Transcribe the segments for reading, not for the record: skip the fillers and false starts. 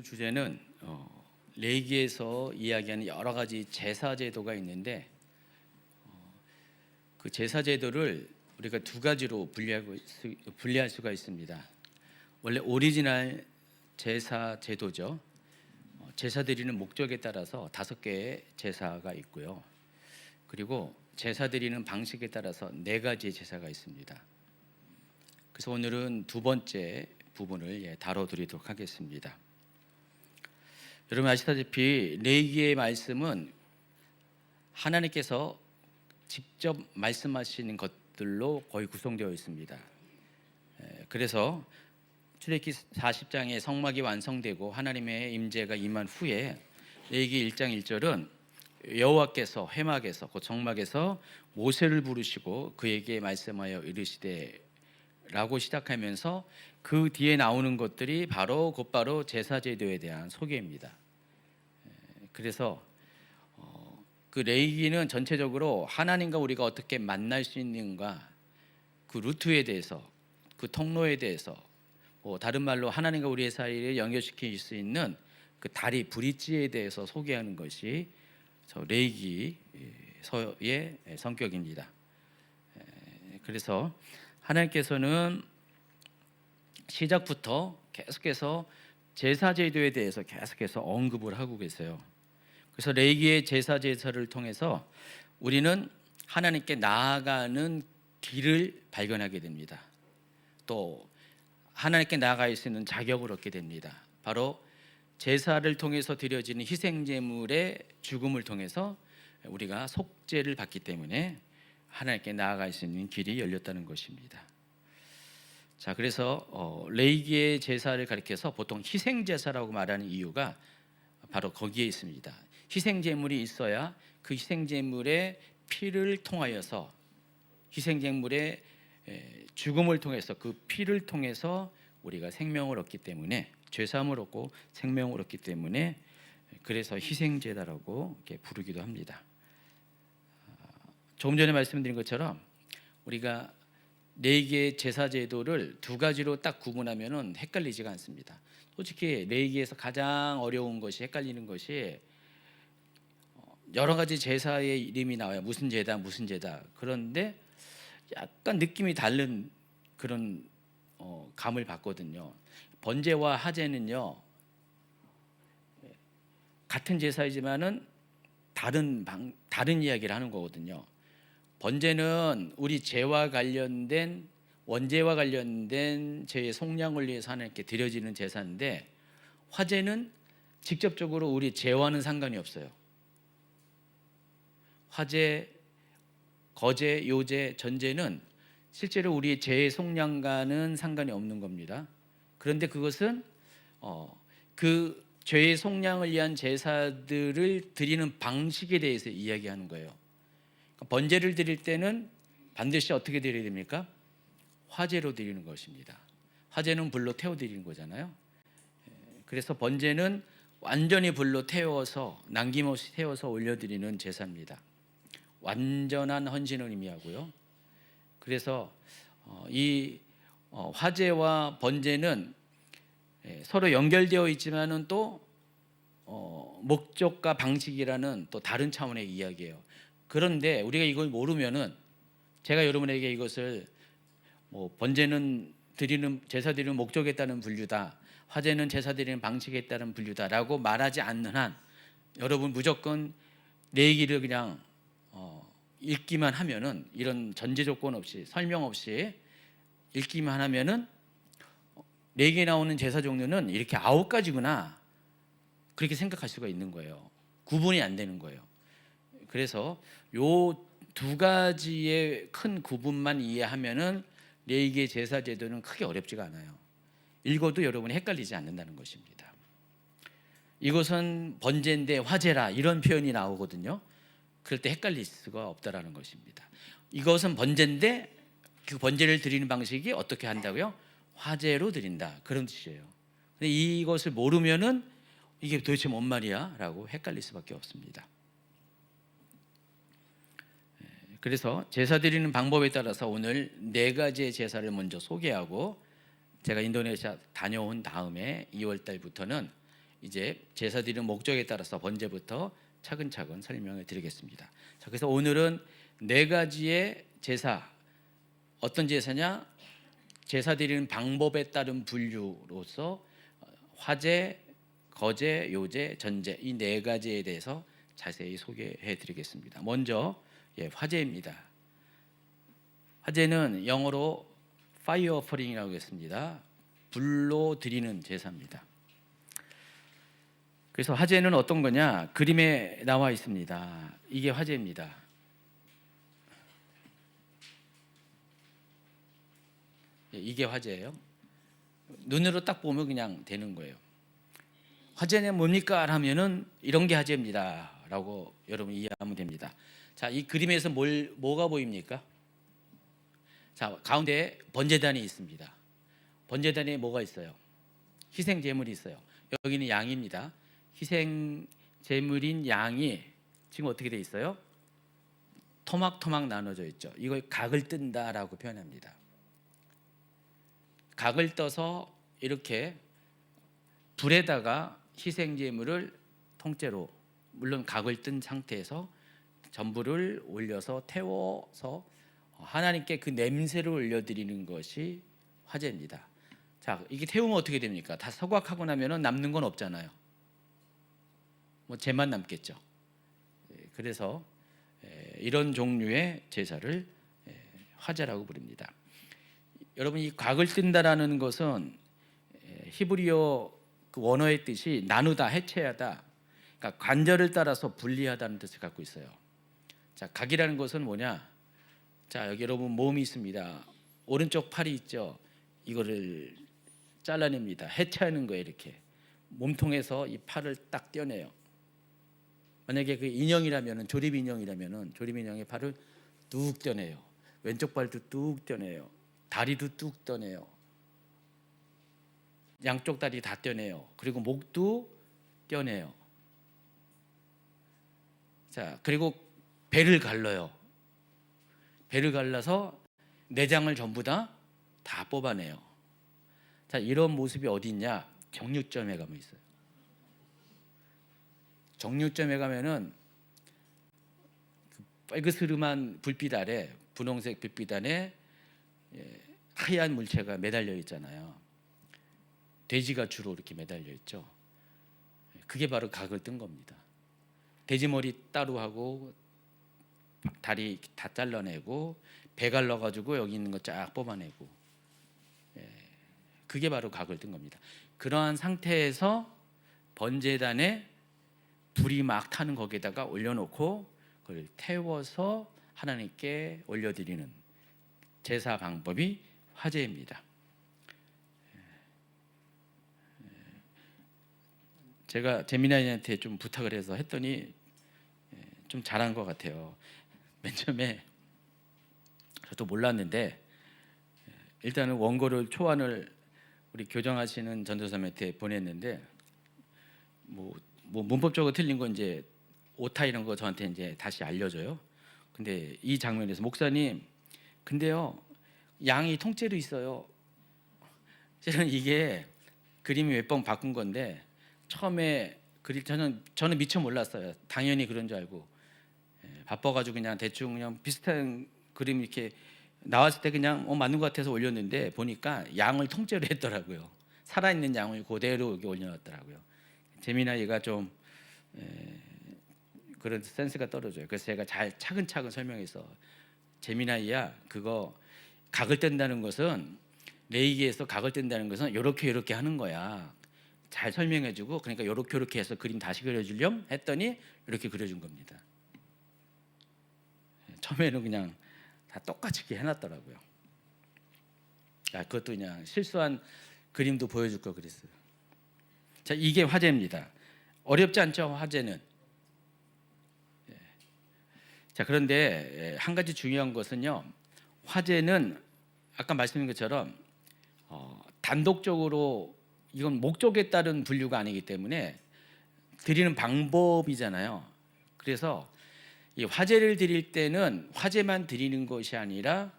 오늘 주제는 레위기에서 이야기하는 여러 가지 제사 제도가 있는데 그 제사 제도를 우리가 두 가지로 분리할 수가 있습니다. 원래 오리지널 제사 제도죠. 제사 드리는 목적에 따라서 5개의 제사가 있고요. 그리고 제사 드리는 방식에 따라서 4가지의 제사가 있습니다. 그래서 오늘은 두 번째 부분을 다뤄드리도록 하겠습니다. 여러분 아시다시피 레위기의 말씀은 하나님께서 직접 말씀하시는 것들로 거의 구성되어 있습니다. 그래서 출애굽기 40장의 성막이 완성되고 하나님의 임재가 임한 후에 레위기 1장 1절은 여호와께서 회막에서 곧 정막에서 모세를 부르시고 그에게 말씀하여 이르시되 라고 시작하면서 그 뒤에 나오는 것들이 곧바로 제사 제도에 대한 소개입니다. 그래서 그 레위기는 전체적으로 하나님과 우리가 어떻게 만날 수 있는가, 그 루트에 대해서, 그 통로에 대해서, 다른 말로 하나님과 우리의 사이를 연결시킬 수 있는 그 다리 브릿지에 대해서 소개하는 것이 레위기서의 성격입니다. 그래서 하나님께서는 시작부터 계속해서 제사 제도에 대해서 계속해서 언급을 하고 계세요. 그래서 레위기의 제사를 통해서 우리는 하나님께 나아가는 길을 발견하게 됩니다. 또 하나님께 나아갈 수 있는 자격을 얻게 됩니다. 바로 제사를 통해서 드려지는 희생제물의 죽음을 통해서 우리가 속죄를 받기 때문에 하나님께 나아갈 수 있는 길이 열렸다는 것입니다. 자, 그래서 레위기의 제사를 가리켜서 보통 희생제사라고 말하는 이유가 바로 거기에 있습니다. 희생제물이 있어야 그 희생제물의 피를 통하여서, 희생제물의 죽음을 통해서, 그 피를 통해서 우리가 생명을 얻기 때문에, 죄사함을 얻고 생명을 얻기 때문에 그래서 희생제다라고 이렇게 부르기도 합니다. 조금 전에 말씀드린 것처럼 우리가 4개의 제사 제도를 두 가지로 딱 구분하면은 헷갈리지가 않습니다. 솔직히 레위기에서 가장 어려운 것이, 헷갈리는 것이 여러 가지 제사의 이름이 나와요. 무슨 제다, 무슨 제다. 그런데 약간 느낌이 다른 그런 감을 받거든요. 번제와 화제는요, 같은 제사이지만은 다른 이야기를 하는 거거든요. 번제는 우리 죄와 관련된, 원죄와 관련된 죄의 속량을 위해서 하나님께 드려지는 제사인데, 화제는 직접적으로 우리 죄와는 상관이 없어요. 화제, 거제, 요제, 전제는 실제로 우리의 죄의 속량과는 상관이 없는 겁니다. 그런데 그것은 그 죄의 속량을 위한 제사들을 드리는 방식에 대해서 이야기하는 거예요. 번제를 드릴 때는 반드시 어떻게 드려야 됩니까? 화제로 드리는 것입니다. 화제는 불로 태워 드리는 거잖아요. 그래서 번제는 완전히 불로 태워서, 남김없이 태워서 올려드리는 제사입니다. 완전한 헌신을 의미하고요. 그래서 이 화제와 번제는 서로 연결되어 있지만은 또 목적과 방식이라는 또 다른 차원의 이야기예요. 그런데 우리가 이걸 모르면은, 제가 여러분에게 이것을 번제는 제사 드리는 목적에 따른 분류다, 화제는 제사 드리는 방식에 따른 분류다라고 말하지 않는 한, 여러분 무조건 레위기를 그냥 읽기만 하면은, 이런 전제 조건 없이, 설명 없이 읽기만 하면은 레위기에 나오는 제사 종류는 이렇게 9가지구나, 그렇게 생각할 수가 있는 거예요. 구분이 안 되는 거예요. 그래서 요 2가지의 큰 구분만 이해하면은 레위기의 제사 제도는 크게 어렵지가 않아요. 읽어도 여러분이 헷갈리지 않는다는 것입니다. 이것은 번제인데 화제라, 이런 표현이 나오거든요. 그럴 때 헷갈릴 수가 없다라는 것입니다. 이것은 번제인데 그 번제를 드리는 방식이 어떻게 한다고요? 화제로 드린다, 그런 뜻이에요. 근데 이것을 모르면은 이게 도대체 뭔 말이야? 라고 헷갈릴 수밖에 없습니다. 그래서 제사 드리는 방법에 따라서 오늘 4가지의 제사를 먼저 소개하고, 제가 인도네시아 다녀온 다음에 2월 달부터는 이제 제사 드리는 목적에 따라서 번제부터 차근차근 설명을 드리겠습니다. 자, 그래서 오늘은 네 가지의 제사, 어떤 제사냐? 제사 드리는 방법에 따른 분류로서 화제, 거제, 요제, 전제 이 네 가지에 대해서 자세히 소개해 드리겠습니다. 먼저 화제입니다. 화제는 영어로 파이어 오퍼링이라고 했습니다. 불로 드리는 제사입니다. 그래서 화제는 어떤 거냐? 그림에 나와 있습니다. 이게 화제입니다. 이게 화제예요. 눈으로 딱 보면 그냥 되는 거예요. 화제는 뭡니까? 하면은 이런 게 화제입니다 라고 여러분 이해하면 됩니다. 자, 이 그림에서 뭐가 보입니까? 자, 가운데 번제단이 있습니다. 번제단에 뭐가 있어요? 희생 제물이 있어요. 여기는 양입니다. 희생 제물인 양이 지금 어떻게 돼 있어요? 토막토막 나눠져 있죠. 이걸 각을 뜬다라고 표현합니다. 각을 떠서 이렇게 불에다가 희생 제물을 통째로, 물론 각을 뜬 상태에서 전부를 올려서 태워서 하나님께 그 냄새를 올려드리는 것이 화제입니다. 자, 이게 태우면 어떻게 됩니까? 다 서각하고 나면은 남는 건 없잖아요. 뭐 재만 남겠죠. 그래서 이런 종류의 제사를 화제라고 부릅니다. 여러분, 이 각을 뜬다라는 것은 히브리어 그 원어의 뜻이 나누다, 해체하다, 그러니까 관절을 따라서 분리하다는 뜻을 갖고 있어요. 자, 각이라는 것은 뭐냐? 자, 여기 여러분 몸이 있습니다. 오른쪽 팔이 있죠. 이거를 잘라냅니다. 해체하는 거예요. 이렇게 몸통에서 이 팔을 딱 떼어내요. 만약에 그 인형이라면은, 조립 인형이라면은 조립 인형의 팔을 뚝 떼어내요. 왼쪽 발도 뚝 떼어내요. 다리도 뚝 떼어내요. 양쪽 다리 다 떼어내요. 그리고 목도 떼어내요. 자, 그리고 배를 갈라요. 배를 갈라서 내장을 전부 다 뽑아내요. 자, 이런 모습이 어디 있냐? 정육점에 가면 있어요. 정육점에 가면은 그 빨그스름한 불빛 아래, 분홍색 불빛 안에 하얀 물체가 매달려 있잖아요. 돼지가 주로 이렇게 매달려 있죠. 그게 바로 각을 뜬 겁니다. 돼지 머리 따로 하고 다리 다 잘라내고 배 갈라가지고 여기 있는 거 쫙 뽑아내고, 그게 바로 각을 뜬 겁니다. 그러한 상태에서 번제단에 불이 막 타는 거기에다가 올려놓고 그걸 태워서 하나님께 올려드리는 제사 방법이 화제입니다. 제가 재민아이한테 좀 부탁을 해서 했더니 좀 잘한 것 같아요. 맨 처음에 저도 몰랐는데 일단은 원고를 초안을 우리 교정하시는 전도사님한테 보냈는데 뭐 문법적으로 틀린 건 이제 오타 이런 거 저한테 이제 다시 알려줘요. 근데 이 장면에서 목사님, 근데요 양이 통째로 있어요. 저는 이게 그림이 몇 번 바꾼 건데 처음에 저는 미처 몰랐어요. 당연히 그런 줄 알고 바빠가지고 그냥 대충 그냥 비슷한 그림 이렇게 나왔을 때 그냥 맞는 것 같아서 올렸는데 보니까 양을 통째로 했더라고요. 살아있는 양을 그대로 여기 올려놨더라고요. 재미나 얘가 좀 그런 센스가 떨어져요. 그래서 제가 잘 차근차근 설명해서, 재미나이야, 그거 각을 뜬다는 것은, 레이기에서 각을 뜬다는 것은 이렇게 하는 거야. 잘 설명해주고, 그러니까 이렇게 해서 그림 다시 그려주렴 했더니 이렇게 그려준 겁니다. 처음에는 그냥 다 똑같이 해놨더라고요. 그것도 그냥 실수한 그림도 보여줄 거 그랬어요. 자, 이게 화제입니다. 어렵지 않죠, 화제는. 자, 그런데 한 가지 중요한 것은요, 화제는 아까 말씀드린 것처럼 단독적으로 이건 목적에 따른 분류가 아니기 때문에 드리는 방법이잖아요. 그래서 이 화제를 드릴 때는 화제만 드리는 것이 아니라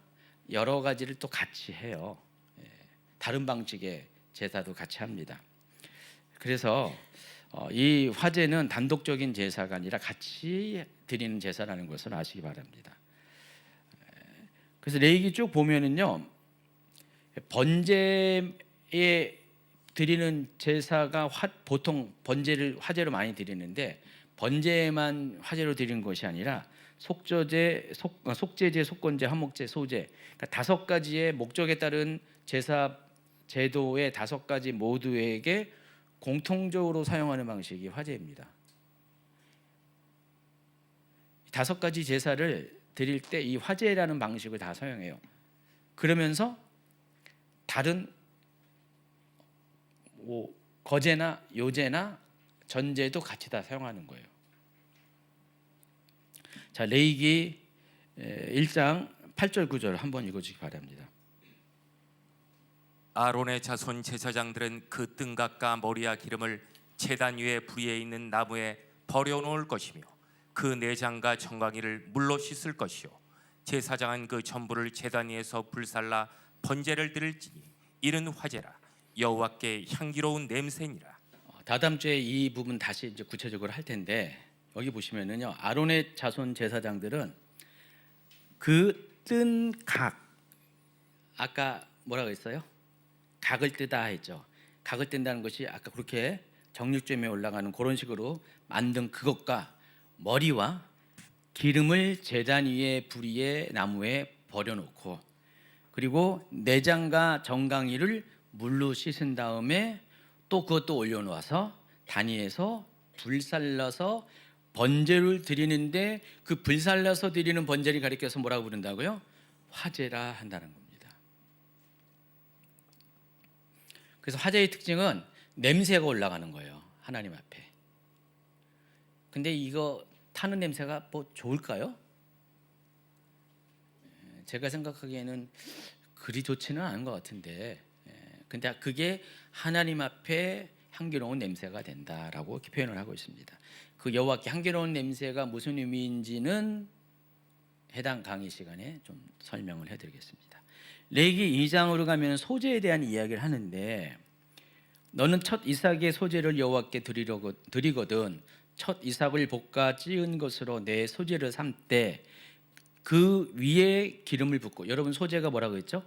여러 가지를 또 같이 해요. 다른 방식의 제사도 같이 합니다. 그래서 이 화제는 단독적인 제사가 아니라 같이 드리는 제사라는 것을 아시기 바랍니다. 그래서 레위기 쭉 보면은요, 번제에 드리는 제사가 보통 번제를 화제로 많이 드리는데 번제만 화제로 드리는 것이 아니라 속죄제, 속건제, 화목제, 소제, 그러니까 5가지의 목적에 따른 제사 제도의 5가지 모두에게 공통적으로 사용하는 방식이 화제입니다. 5가지 제사를 드릴 때 이 화제라는 방식을 다 사용해요. 그러면서 다른 거제나 요제나 전제도 같이 다 사용하는 거예요. 자, 레위기 1장 8절 9절 한번 읽어주시기 바랍니다. 아론의 자손 제사장들은 그 등각과 머리와 기름을 제단 위에 불에 있는 나무에 버려놓을 것이며 그 내장과 정강이를 물로 씻을 것이요 제사장은 그 전부를 제단 위에서 불살라 번제를 드릴지니 이는 화제라 여호와께 향기로운 냄새니라. 다다음 주에 이 부분 다시 이제 구체적으로 할 텐데 여기 보시면은요, 아론의 자손 제사장들은 그 뜬 각, 아까 뭐라고 했어요? 각을 뜨다 했죠. 각을 뜬다는 것이 아까 그렇게 정육점에 올라가는 그런 식으로 만든 그것과 머리와 기름을 제단 위에 불 위에 나무에 버려놓고 그리고 내장과 정강이를 물로 씻은 다음에 또 그것도 올려놓아서 단위에서 불살라서 번제를 드리는데 그 불살라서 드리는 번제를 가리켜서 뭐라고 부른다고요? 화제라 한다는 겁니다. 그래서 화제의 특징은 냄새가 올라가는 거예요, 하나님 앞에. 근데 이거 타는 냄새가 뭐 좋을까요? 제가 생각하기에는 그리 좋지는 않은 것 같은데, 근데 그게 하나님 앞에 향기로운 냄새가 된다라고 이렇게 표현을 하고 있습니다. 그 여호와께 향기로운 냄새가 무슨 의미인지는 해당 강의 시간에 좀 설명을 해드리겠습니다. 레위기 2장으로 가면 소제에 대한 이야기를 하는데, 너는 첫 이삭의 소제를 여호와께 드리거든 첫 이삭을 볶아 찌은 것으로 내 소제를 삼되 그 위에 기름을 붓고, 여러분 소제가 뭐라고 했죠?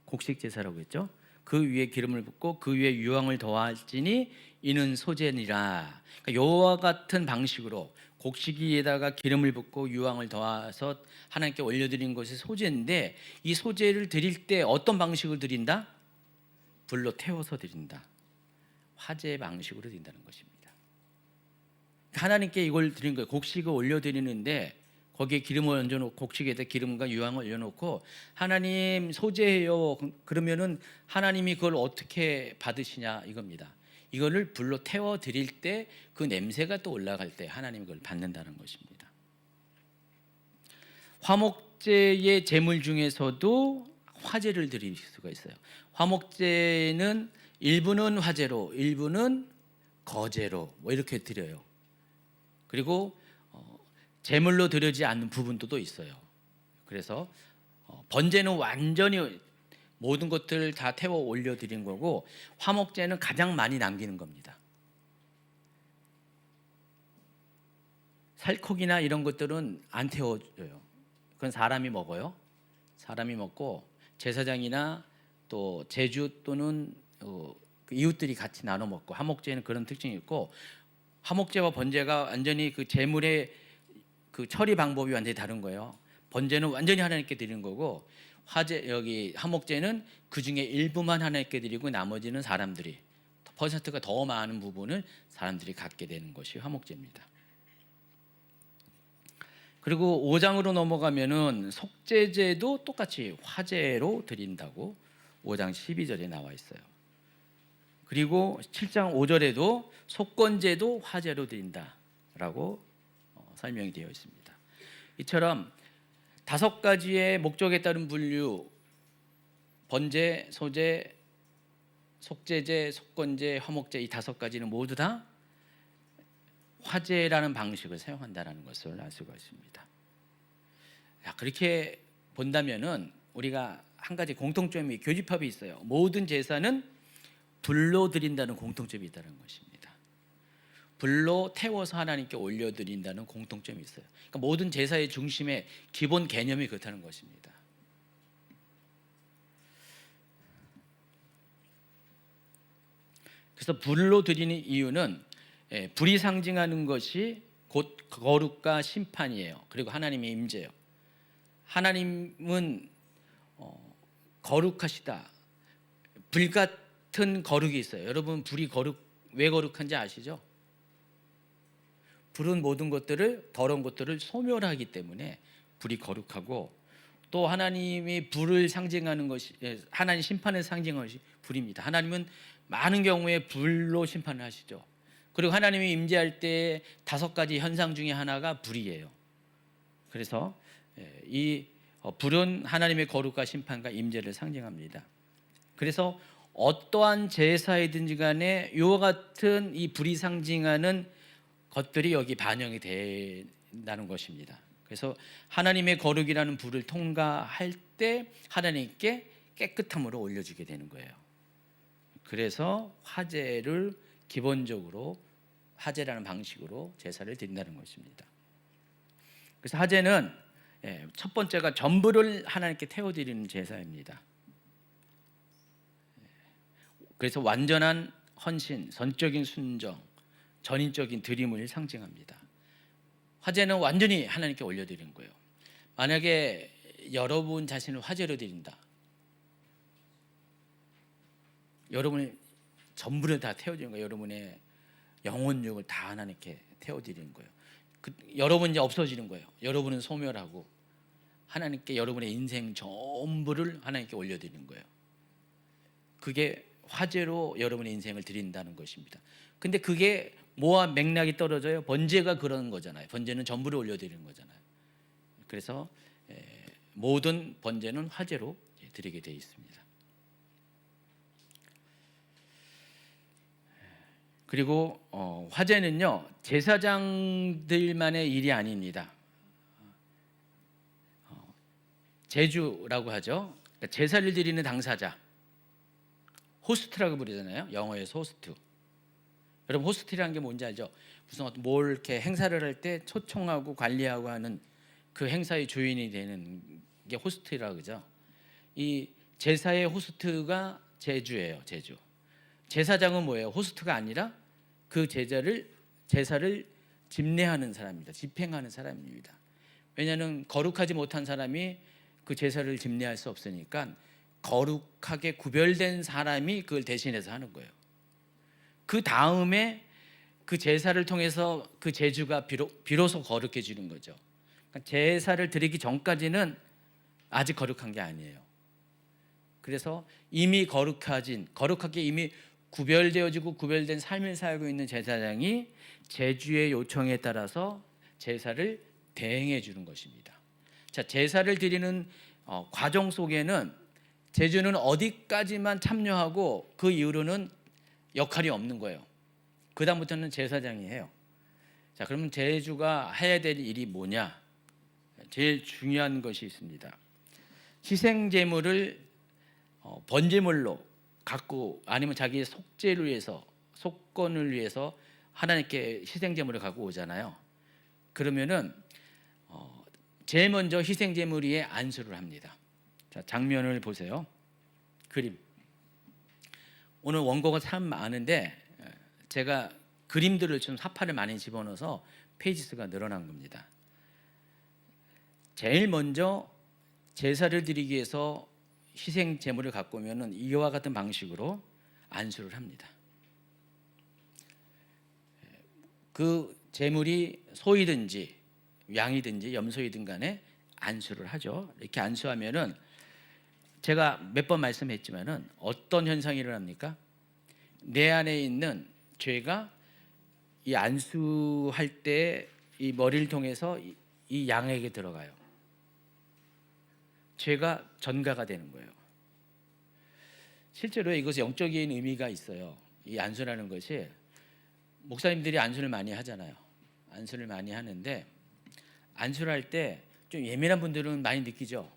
곡식 제사라고 했죠? 그 위에 기름을 붓고 그 위에 유황을 더할지니 이는 소제니라. 그러니까 여호와 같은 방식으로 곡식 위에다가 기름을 붓고 유황을 더해서 하나님께 올려드린 것이 소제인데, 이 소제를 드릴 때 어떤 방식을 드린다? 불로 태워서 드린다. 화제 방식으로 드린다는 것입니다. 하나님께 이걸 드린 거예요. 곡식을 올려드리는데 거기에 기름을 얹어놓고, 곡식에다 기름과 유황을 올려놓고 하나님 소제해요. 그러면은 하나님이 그걸 어떻게 받으시냐 이겁니다. 이거를 불로 태워 드릴 때 그 냄새가 또 올라갈 때 하나님이 그걸 받는다는 것입니다. 화목제의 제물 중에서도 화제를 드릴 수가 있어요. 화목제는 일부는 화제로, 일부는 거제로 뭐 이렇게 드려요. 그리고 제물로 드리지 않는 부분도 또 있어요. 그래서 번제는 완전히 모든 것들을 다 태워 올려드린 거고, 화목제는 가장 많이 남기는 겁니다. 살코기나 이런 것들은 안 태워줘요. 그건 사람이 먹어요. 사람이 먹고 제사장이나 또 제주 또는 이웃들이 같이 나눠 먹고, 화목제는 그런 특징이 있고, 화목제와 번제가 완전히 그 제물의 그 처리 방법이 완전히 다른 거예요. 번제는 완전히 하나님께 드리는 거고, 화목제는 그 중에 일부만 하나님께 드리고 나머지는 사람들이, 퍼센트가 더 많은 부분을 사람들이 갖게 되는 것이 화목제입니다. 그리고 5장으로 넘어가면은 속죄제도 똑같이 화제로 드린다고 5장 12절에 나와 있어요. 그리고 7장 5절에도 속건제도 화제로 드린다라고 설명이 되어 있습니다. 이처럼 5가지의 목적에 따른 분류, 번제, 소제, 속죄제, 속건제, 화목제, 이 5가지는 모두 다 화제라는 방식을 사용한다는 것을 알 수가 있습니다. 그렇게 본다면은 우리가 한 가지 공통점이, 교집합이 있어요. 모든 제사는 불로 드린다는 공통점이 있다는 것입니다. 불로 태워서 하나님께 올려드린다는 공통점이 있어요. 그러니까 모든 제사의 중심의 기본 개념이 그렇다는 것입니다. 그래서 불로 드리는 이유는 불이 상징하는 것이 곧 거룩과 심판이에요. 그리고 하나님의 임재예요. 하나님은 거룩하시다. 불 같은 거룩이 있어요. 여러분, 불이 왜 거룩한지 아시죠? 불은 모든 것들을, 더러운 것들을 소멸하기 때문에 불이 거룩하고, 또 하나님이 불을 상징하는 것이, 하나님 심판을 상징하는 것이 불입니다. 하나님은 많은 경우에 불로 심판을 하시죠. 그리고 하나님이 임재할 때 5가지 현상 중에 하나가 불이에요. 그래서 이 불은 하나님의 거룩과 심판과 임재를 상징합니다. 그래서 어떠한 제사이든지 간에 이와 같은 이 불이 상징하는 것들이 여기 반영이 된다는 것입니다. 그래서 하나님의 거룩이라는 불을 통과할 때 하나님께 깨끗함으로 올려주게 되는 거예요. 그래서 화제를 기본적으로 화제라는 방식으로 제사를 드린다는 것입니다. 그래서 화제는 첫 번째가 전부를 하나님께 태워드리는 제사입니다. 그래서 완전한 헌신, 전적인 순종, 전인적인 드림을 상징합니다. 화제는 완전히 하나님께 올려드리는 거예요. 만약에 여러분 자신을 화제로 드린다, 여러분이 전부를 다 태워드리는 거예요. 여러분의 영혼육을 다 하나님께 태워드리는 거예요. 여러분 이제 없어지는 거예요. 여러분은 소멸하고 하나님께 여러분의 인생 전부를 하나님께 올려드리는 거예요. 그게 화제로 여러분의 인생을 드린다는 것입니다. 근데 그게 뭐와 맥락이 떨어져요? 번제가 그런 거잖아요. 번제는 전부를 올려드리는 거잖아요. 그래서 모든 번제는 화제로 드리게 되어 있습니다. 그리고 화제는요, 제사장들만의 일이 아닙니다. 제주라고 하죠. 그러니까 제사를 드리는 당사자, 호스트라고 부르잖아요. 영어에서 호스트. 여러분, 호스트라는 게 뭔지 알죠? 무슨 뭘 이렇게 행사를 할 때 초청하고 관리하고 하는 그 행사의 주인이 되는 게 호스트라고 그러죠. 이 제사의 호스트가 제주예요. 제주. 제사장은 뭐예요? 호스트가 아니라 그 제사를 집례하는 사람입니다. 집행하는 사람입니다. 왜냐하면 거룩하지 못한 사람이 그 제사를 집례할 수 없으니까 거룩하게 구별된 사람이 그걸 대신해서 하는 거예요. 그 다음에 그 제사를 통해서 그 제주가 비로소 거룩해지는 거죠. 그러니까 제사를 드리기 전까지는 아직 거룩한 게 아니에요. 그래서 이미 거룩하게 이미 구별되어지고 구별된 삶을 살고 있는 제사장이 제주의 요청에 따라서 제사를 대행해 주는 것입니다. 자, 제사를 드리는 과정 속에는 제주는 어디까지만 참여하고 그 이후로는 역할이 없는 거예요. 그 다음부터는 제사장이 해요. 자, 그러면 제주가 해야 될 일이 뭐냐? 제일 중요한 것이 있습니다. 희생 제물을 번제물로 갖고, 아니면 자기의 속죄를 위해서, 속건을 위해서 하나님께 희생 제물을 갖고 오잖아요. 그러면은 제일 먼저 희생 제물 위에 안수를 합니다. 자, 장면을 보세요. 그림. 오늘 원고가 참 많은데 제가 그림들을 좀 사파를 많이 집어넣어서 페이지 수가 늘어난 겁니다. 제일 먼저 제사를 드리기 위해서 희생 제물을 갖고 오면은 이와 같은 방식으로 안수를 합니다. 그 제물이 소이든지 양이든지 염소이든 간에 안수를 하죠. 이렇게 안수하면은 제가 몇 번 말씀했지만은 어떤 현상이 일어납니까? 내 안에 있는 죄가 이 안수할 때 이 머리를 통해서 이 양에게 들어가요. 죄가 전가가 되는 거예요. 실제로 이것이 영적인 의미가 있어요. 이 안수라는 것이, 목사님들이 안수를 많이 하잖아요. 안수를 많이 하는데 안수를 할 때 좀 예민한 분들은 많이 느끼죠.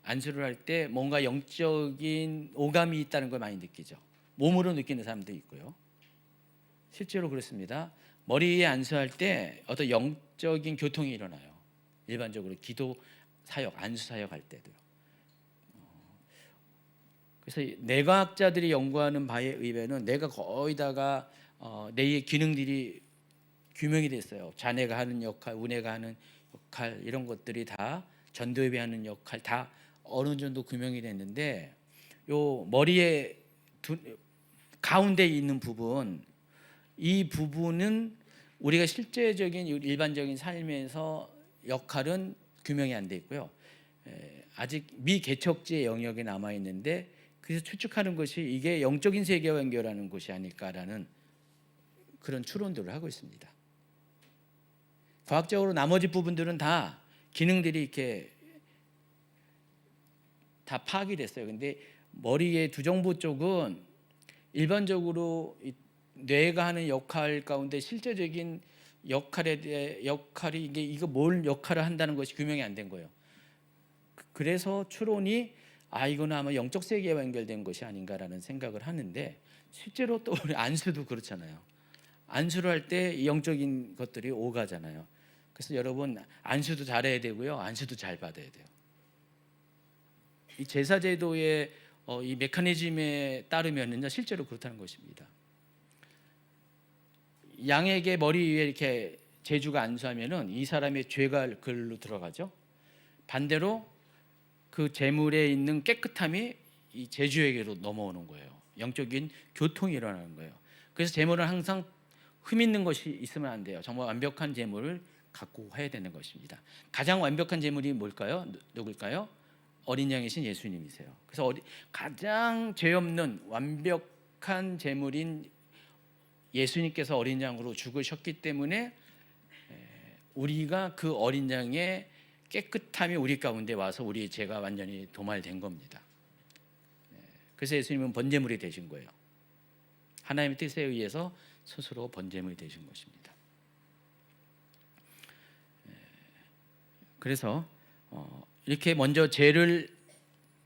안수를 할 때 뭔가 영적인 오감이 있다는 걸 많이 느끼죠. 몸으로 느끼는 사람도 있고요. 실제로 그렇습니다. 머리에 안수할 때 어떤 영적인 교통이 일어나요. 일반적으로 기도 사역, 안수 사역할 때도. 그래서 뇌과학자들이 연구하는 바에 의하면 뇌가 거의 다가 뇌의 기능들이 규명이 됐어요. 자뇌가 하는 역할, 우뇌가 하는 역할 이런 것들이 다 전두엽이 하는 역할 다 어느 정도 규명이 됐는데 요 머리에 가운데 있는 부분 이 부분은 우리가 실제적인 일반적인 삶에서 역할은 규명이 안 돼 있고요. 아직 미개척지의 영역에 남아 있는데 그래서 추측하는 것이 이게 영적인 세계와 연결하는 것이 아닐까라는 그런 추론들을 하고 있습니다. 과학적으로 나머지 부분들은 다 기능들이 이렇게 다 파악이 됐어요. 근데 머리의 두정부 쪽은 일반적으로 뇌가 하는 역할 가운데 실제적인 역할에 대해 역할이 이거 뭘 역할을 한다는 것이 규명이 안 된 거예요. 그래서 추론이 이거는 아마 영적 세계와 연결된 것이 아닌가라는 생각을 하는데 실제로 또 우리 안수도 그렇잖아요. 안수를 할 때 영적인 것들이 오가잖아요. 그래서 여러분 안수도 잘해야 되고요. 안수도 잘 받아야 돼요. 이 제사제도의 이 메커니즘에 따르면은요 실제로 그렇다는 것입니다. 양에게 머리 위에 이렇게 제주가 안수하면은 이 사람의 죄가 글로 들어가죠. 반대로 그 제물에 있는 깨끗함이 이 제주에게로 넘어오는 거예요. 영적인 교통이 일어나는 거예요. 그래서 제물은 항상 흠 있는 것이 있으면 안 돼요. 정말 완벽한 제물을 갖고 해야 되는 것입니다. 가장 완벽한 제물이 뭘까요? 누굴까요? 어린 양이신 예수님이세요. 그래서 가장 죄 없는 완벽한 제물인 예수님께서 어린 양으로 죽으셨기 때문에 우리가 그 어린 양의 깨끗함이 우리 가운데 와서 우리의 죄가 완전히 도말된 겁니다. 그래서 예수님은 번제물이 되신 거예요. 하나님의 뜻에 의해서 스스로 번제물이 되신 것입니다. 그래서 이렇게 먼저 죄를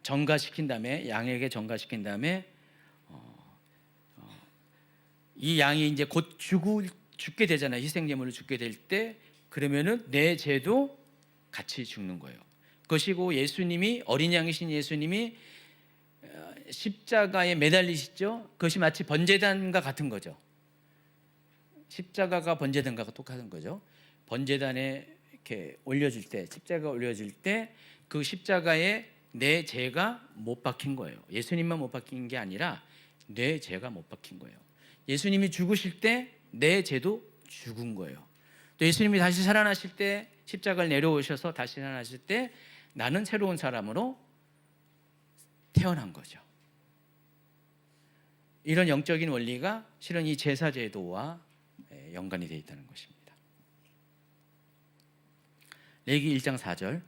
전가시킨 다음에 양에게 전가시킨 다음에 이 양이 이제 곧 죽게 되잖아요. 희생제물을 죽게 될 때 그러면은 내 죄도 같이 죽는 거예요. 그것이고 예수님이 어린 양이신 예수님이 십자가에 매달리시죠. 그것이 마치 번제단과 같은 거죠. 십자가가 번제단과 똑같은 거죠. 번제단에 이렇게 올려질 때, 십자가 올려질 때 그 십자가에 내 죄가 못 박힌 거예요. 예수님만 못 박힌 게 아니라 내 죄가 못 박힌 거예요. 예수님이 죽으실 때 내 죄도 죽은 거예요. 또 예수님이 다시 살아나실 때 십자가를 내려오셔서 다시 살아나실 때 나는 새로운 사람으로 태어난 거죠. 이런 영적인 원리가 실은 이 제사제도와 연관이 되어 있다는 것입니다. 레위기 1장 4절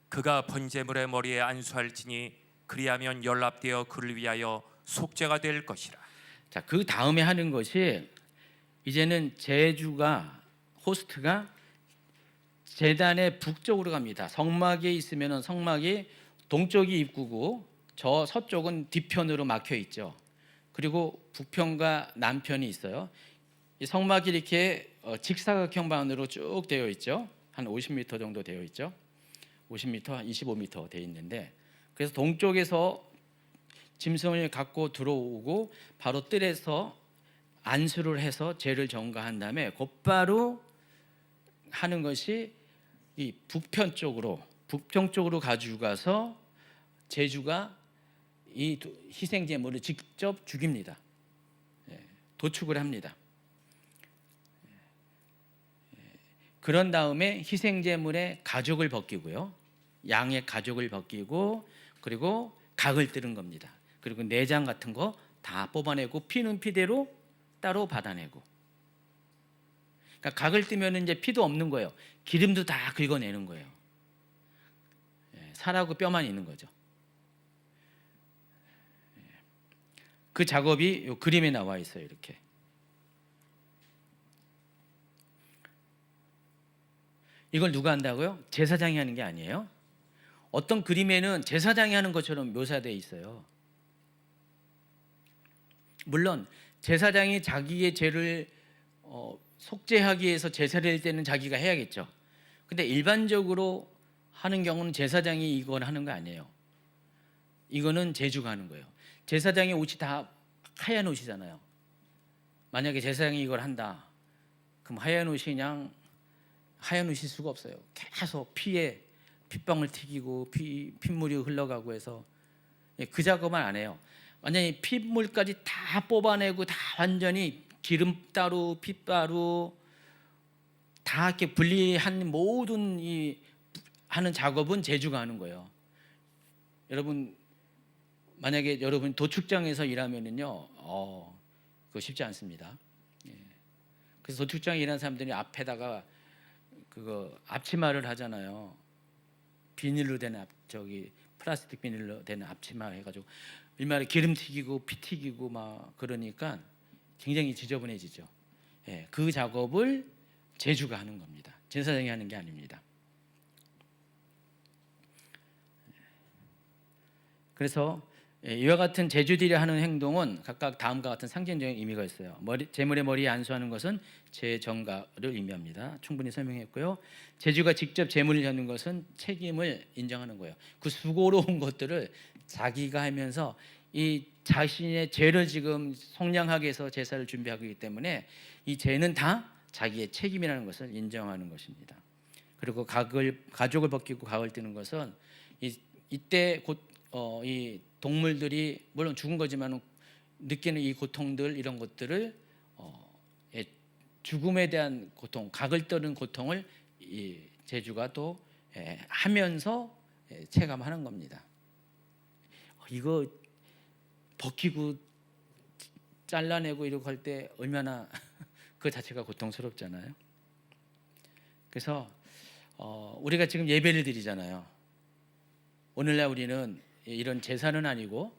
그가 번제물의 머리에 안수할지니 그리하면 연합되어 그를 위하여 속죄가 될 것이라. 자, 그 다음에 하는 것이 이제는 제주가 호스트가 제단의 북쪽으로 갑니다. 성막에 있으면 성막이 동쪽이 입구고 저 서쪽은 뒤편으로 막혀 있죠. 그리고 북편과 남편이 있어요. 이 성막이 이렇게 직사각형반으로 쭉 되어 있죠. 한 50m 정도 되어 있죠. 50m, 25m 되어 있는데 그래서 동쪽에서 짐승을 갖고 들어오고 바로 뜰에서 안수를 해서 죄를 전가한 다음에 곧바로 하는 것이 이 북편 쪽으로 가지고 가서 제주가 이 희생 제물을 직접 죽입니다. 도축을 합니다. 그런 다음에 희생 제물의 가죽을 벗기고요. 양의 가죽을 벗기고 그리고 각을 뜨는 겁니다. 그리고 내장 같은 거 다 뽑아내고 피는 피대로 따로 받아내고. 그러니까 각을 뜨면 이제 피도 없는 거예요. 기름도 다 긁어내는 거예요. 살하고 뼈만 있는 거죠. 그 작업이 이 그림에 나와 있어요. 이렇게. 이걸 누가 한다고요? 제사장이 하는 게 아니에요. 어떤 그림에는 제사장이 하는 것처럼 묘사되어 있어요. 물론 제사장이 자기의 죄를 속죄하기 위해서 제사를 드릴 때는 자기가 해야겠죠. 근데 일반적으로 하는 경우는 제사장이 이걸 하는 거 아니에요. 이거는 제주가 하는 거예요. 제사장의 옷이 다 하얀 옷이잖아요. 만약에 제사장이 이걸 한다, 그럼 하얀 옷이 그냥 하얀 옷일 수가 없어요. 계속 피에 핏방울 튀기고 핏물이 흘러가고 해서 그 작업만 안 해요. 완전히 핏물까지 다 뽑아내고 다 완전히 기름가루, 핏가루 다 이렇게 분리한 모든 이 하는 작업은 제주가 하는 거예요. 여러분 만약에 여러분 도축장에서 일하면은요, 그거 쉽지 않습니다. 그래서 도축장에 일하는 사람들이 앞에다가 그거 앞치마를 하잖아요. 비닐로 된 플라스틱 비닐로 된 앞치마 해가지고 얼마나 기름 튀기고 피 튀기고 막 그러니까 굉장히 지저분해지죠. 그 작업을 제주가 하는 겁니다. 제사장이 하는 게 아닙니다. 그래서 이와 같은 제주들이 하는 행동은 각각 다음과 같은 상징적인 의미가 있어요. 제물의 머리에 안수하는 것은 제정가를 의미합니다. 충분히 설명했고요. 제주가 직접 제물을 여는 것은 책임을 인정하는 거예요. 그 수고로운 것들을 자기가 하면서 이 자신의 죄를 지금 속량하기 위해서 제사를 준비하기 때문에 이 죄는 다 자기의 책임이라는 것을 인정하는 것입니다. 그리고 가죽을 벗기고 각을 뜨는 것은 이때 이 동물들이 물론 죽은 거지만 느끼는 이 고통들 이런 것들을 죽음에 대한 고통, 각을 떠는 고통을 이 제주가 또 하면서 체감하는 겁니다. 이거 벗기고 잘라내고 이렇게 할 때 얼마나 그 자체가 고통스럽잖아요. 그래서 우리가 지금 예배를 드리잖아요. 오늘날 우리는 이런 제사는 아니고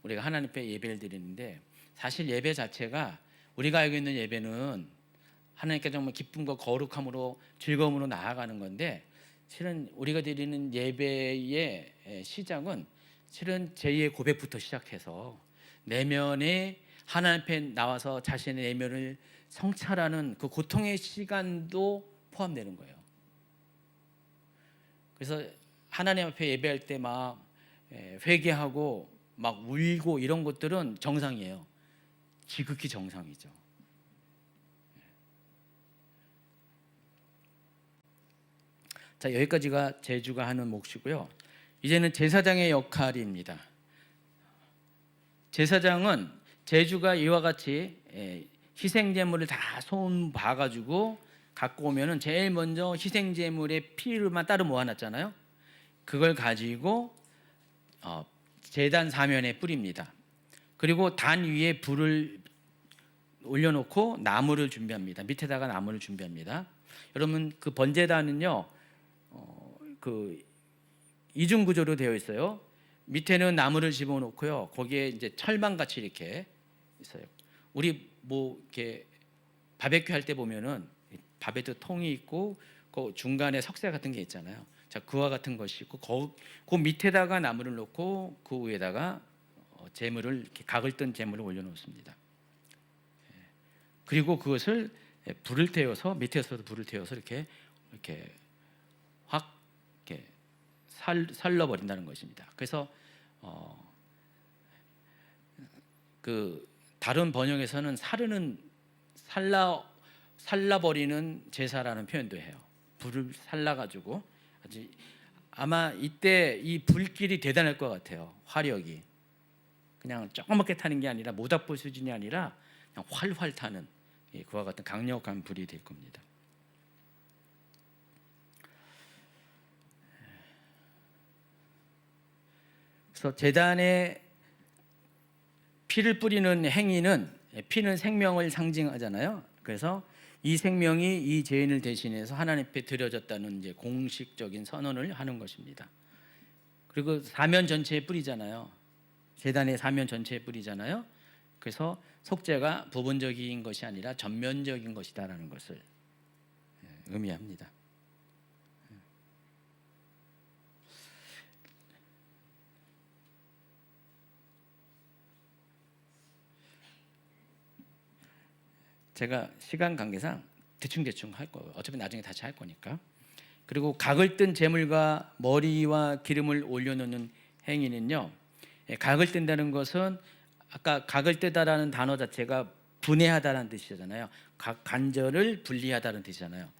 우리가 하나님 앞에 예배를 드리는데 사실 예배 자체가 우리가 알고 있는 예배는 하나님께 정말 기쁨과 거룩함으로 즐거움으로 나아가는 건데 실은 우리가 드리는 예배의 시작은 실은 제2의 고백부터 시작해서 내면에 하나님 앞에 나와서 자신의 내면을 성찰하는 그 고통의 시간도 포함되는 거예요. 그래서 하나님 앞에 예배할 때 막 회개하고 막 울고 이런 것들은 정상이에요. 지극히 정상이죠. 자, 여기까지가 제주가 하는 몫이고요. 이제는 제사장의 역할입니다. 제사장은 제주가 이와 같이 희생제물을 다 손 봐가지고 갖고 오면은 제일 먼저 희생제물의 피를만 따로 모아놨잖아요. 그걸 가지고 제단 사면에 뿌립니다. 그리고 단 위에 불을 올려놓고 나무를 준비합니다. 밑에다가 나무를 준비합니다. 여러분 그 번제단은요, 그 이중 구조로 되어 있어요. 밑에는 나무를 집어넣고요. 거기에 이제 철망 같이 이렇게 있어요. 우리 뭐 이렇게 바베큐 할 때 보면은 바베큐 통이 있고 그 중간에 석쇠 같은 게 있잖아요. 자, 그와 같은 것이 있고 그 밑에다가 나무를 놓고 그 위에다가 재물을 이렇게 각을 뜬 재물을 올려놓습니다. 그리고 그것을 불을 태워서 밑에서도 불을 태워서 이렇게 확 이렇게 살러버린다는 것입니다. 그래서 그 다른 번역에서는 살라버리는 제사라는 표현도 해요. 불을 살라가지고 아마 이때 이 불길이 대단할 것 같아요. 화력이 그냥 조그맣게 타는 게 아니라 모닥불 수준이 아니라 그냥 활활 타는 그와 같은 강력한 불이 될 겁니다. 그래서 제단에 피를 뿌리는 행위는 피는 생명을 상징하잖아요. 그래서 이 생명이 이 죄인을 대신해서 하나님 앞에 드려졌다는 이제 공식적인 선언을 하는 것입니다. 그리고 사면 전체에 뿌리잖아요. 제단의 사면 전체에 뿌리잖아요. 그래서 속죄가 부분적인 것이 아니라 전면적인 것이다라는 것을 의미합니다. 제가 시간 관계상 대충 할 거예요. 어차피 나중에 다시 할 거니까. 그리고 각을 뜬 제물과 머리와 기름을 올려놓는 행위는요. 각을 뜬다는 것은 아까 각을 뜨다라는 단어 자체가 분해하다라는 뜻이잖아요. 각 관절을 분리하다는 뜻이잖아요.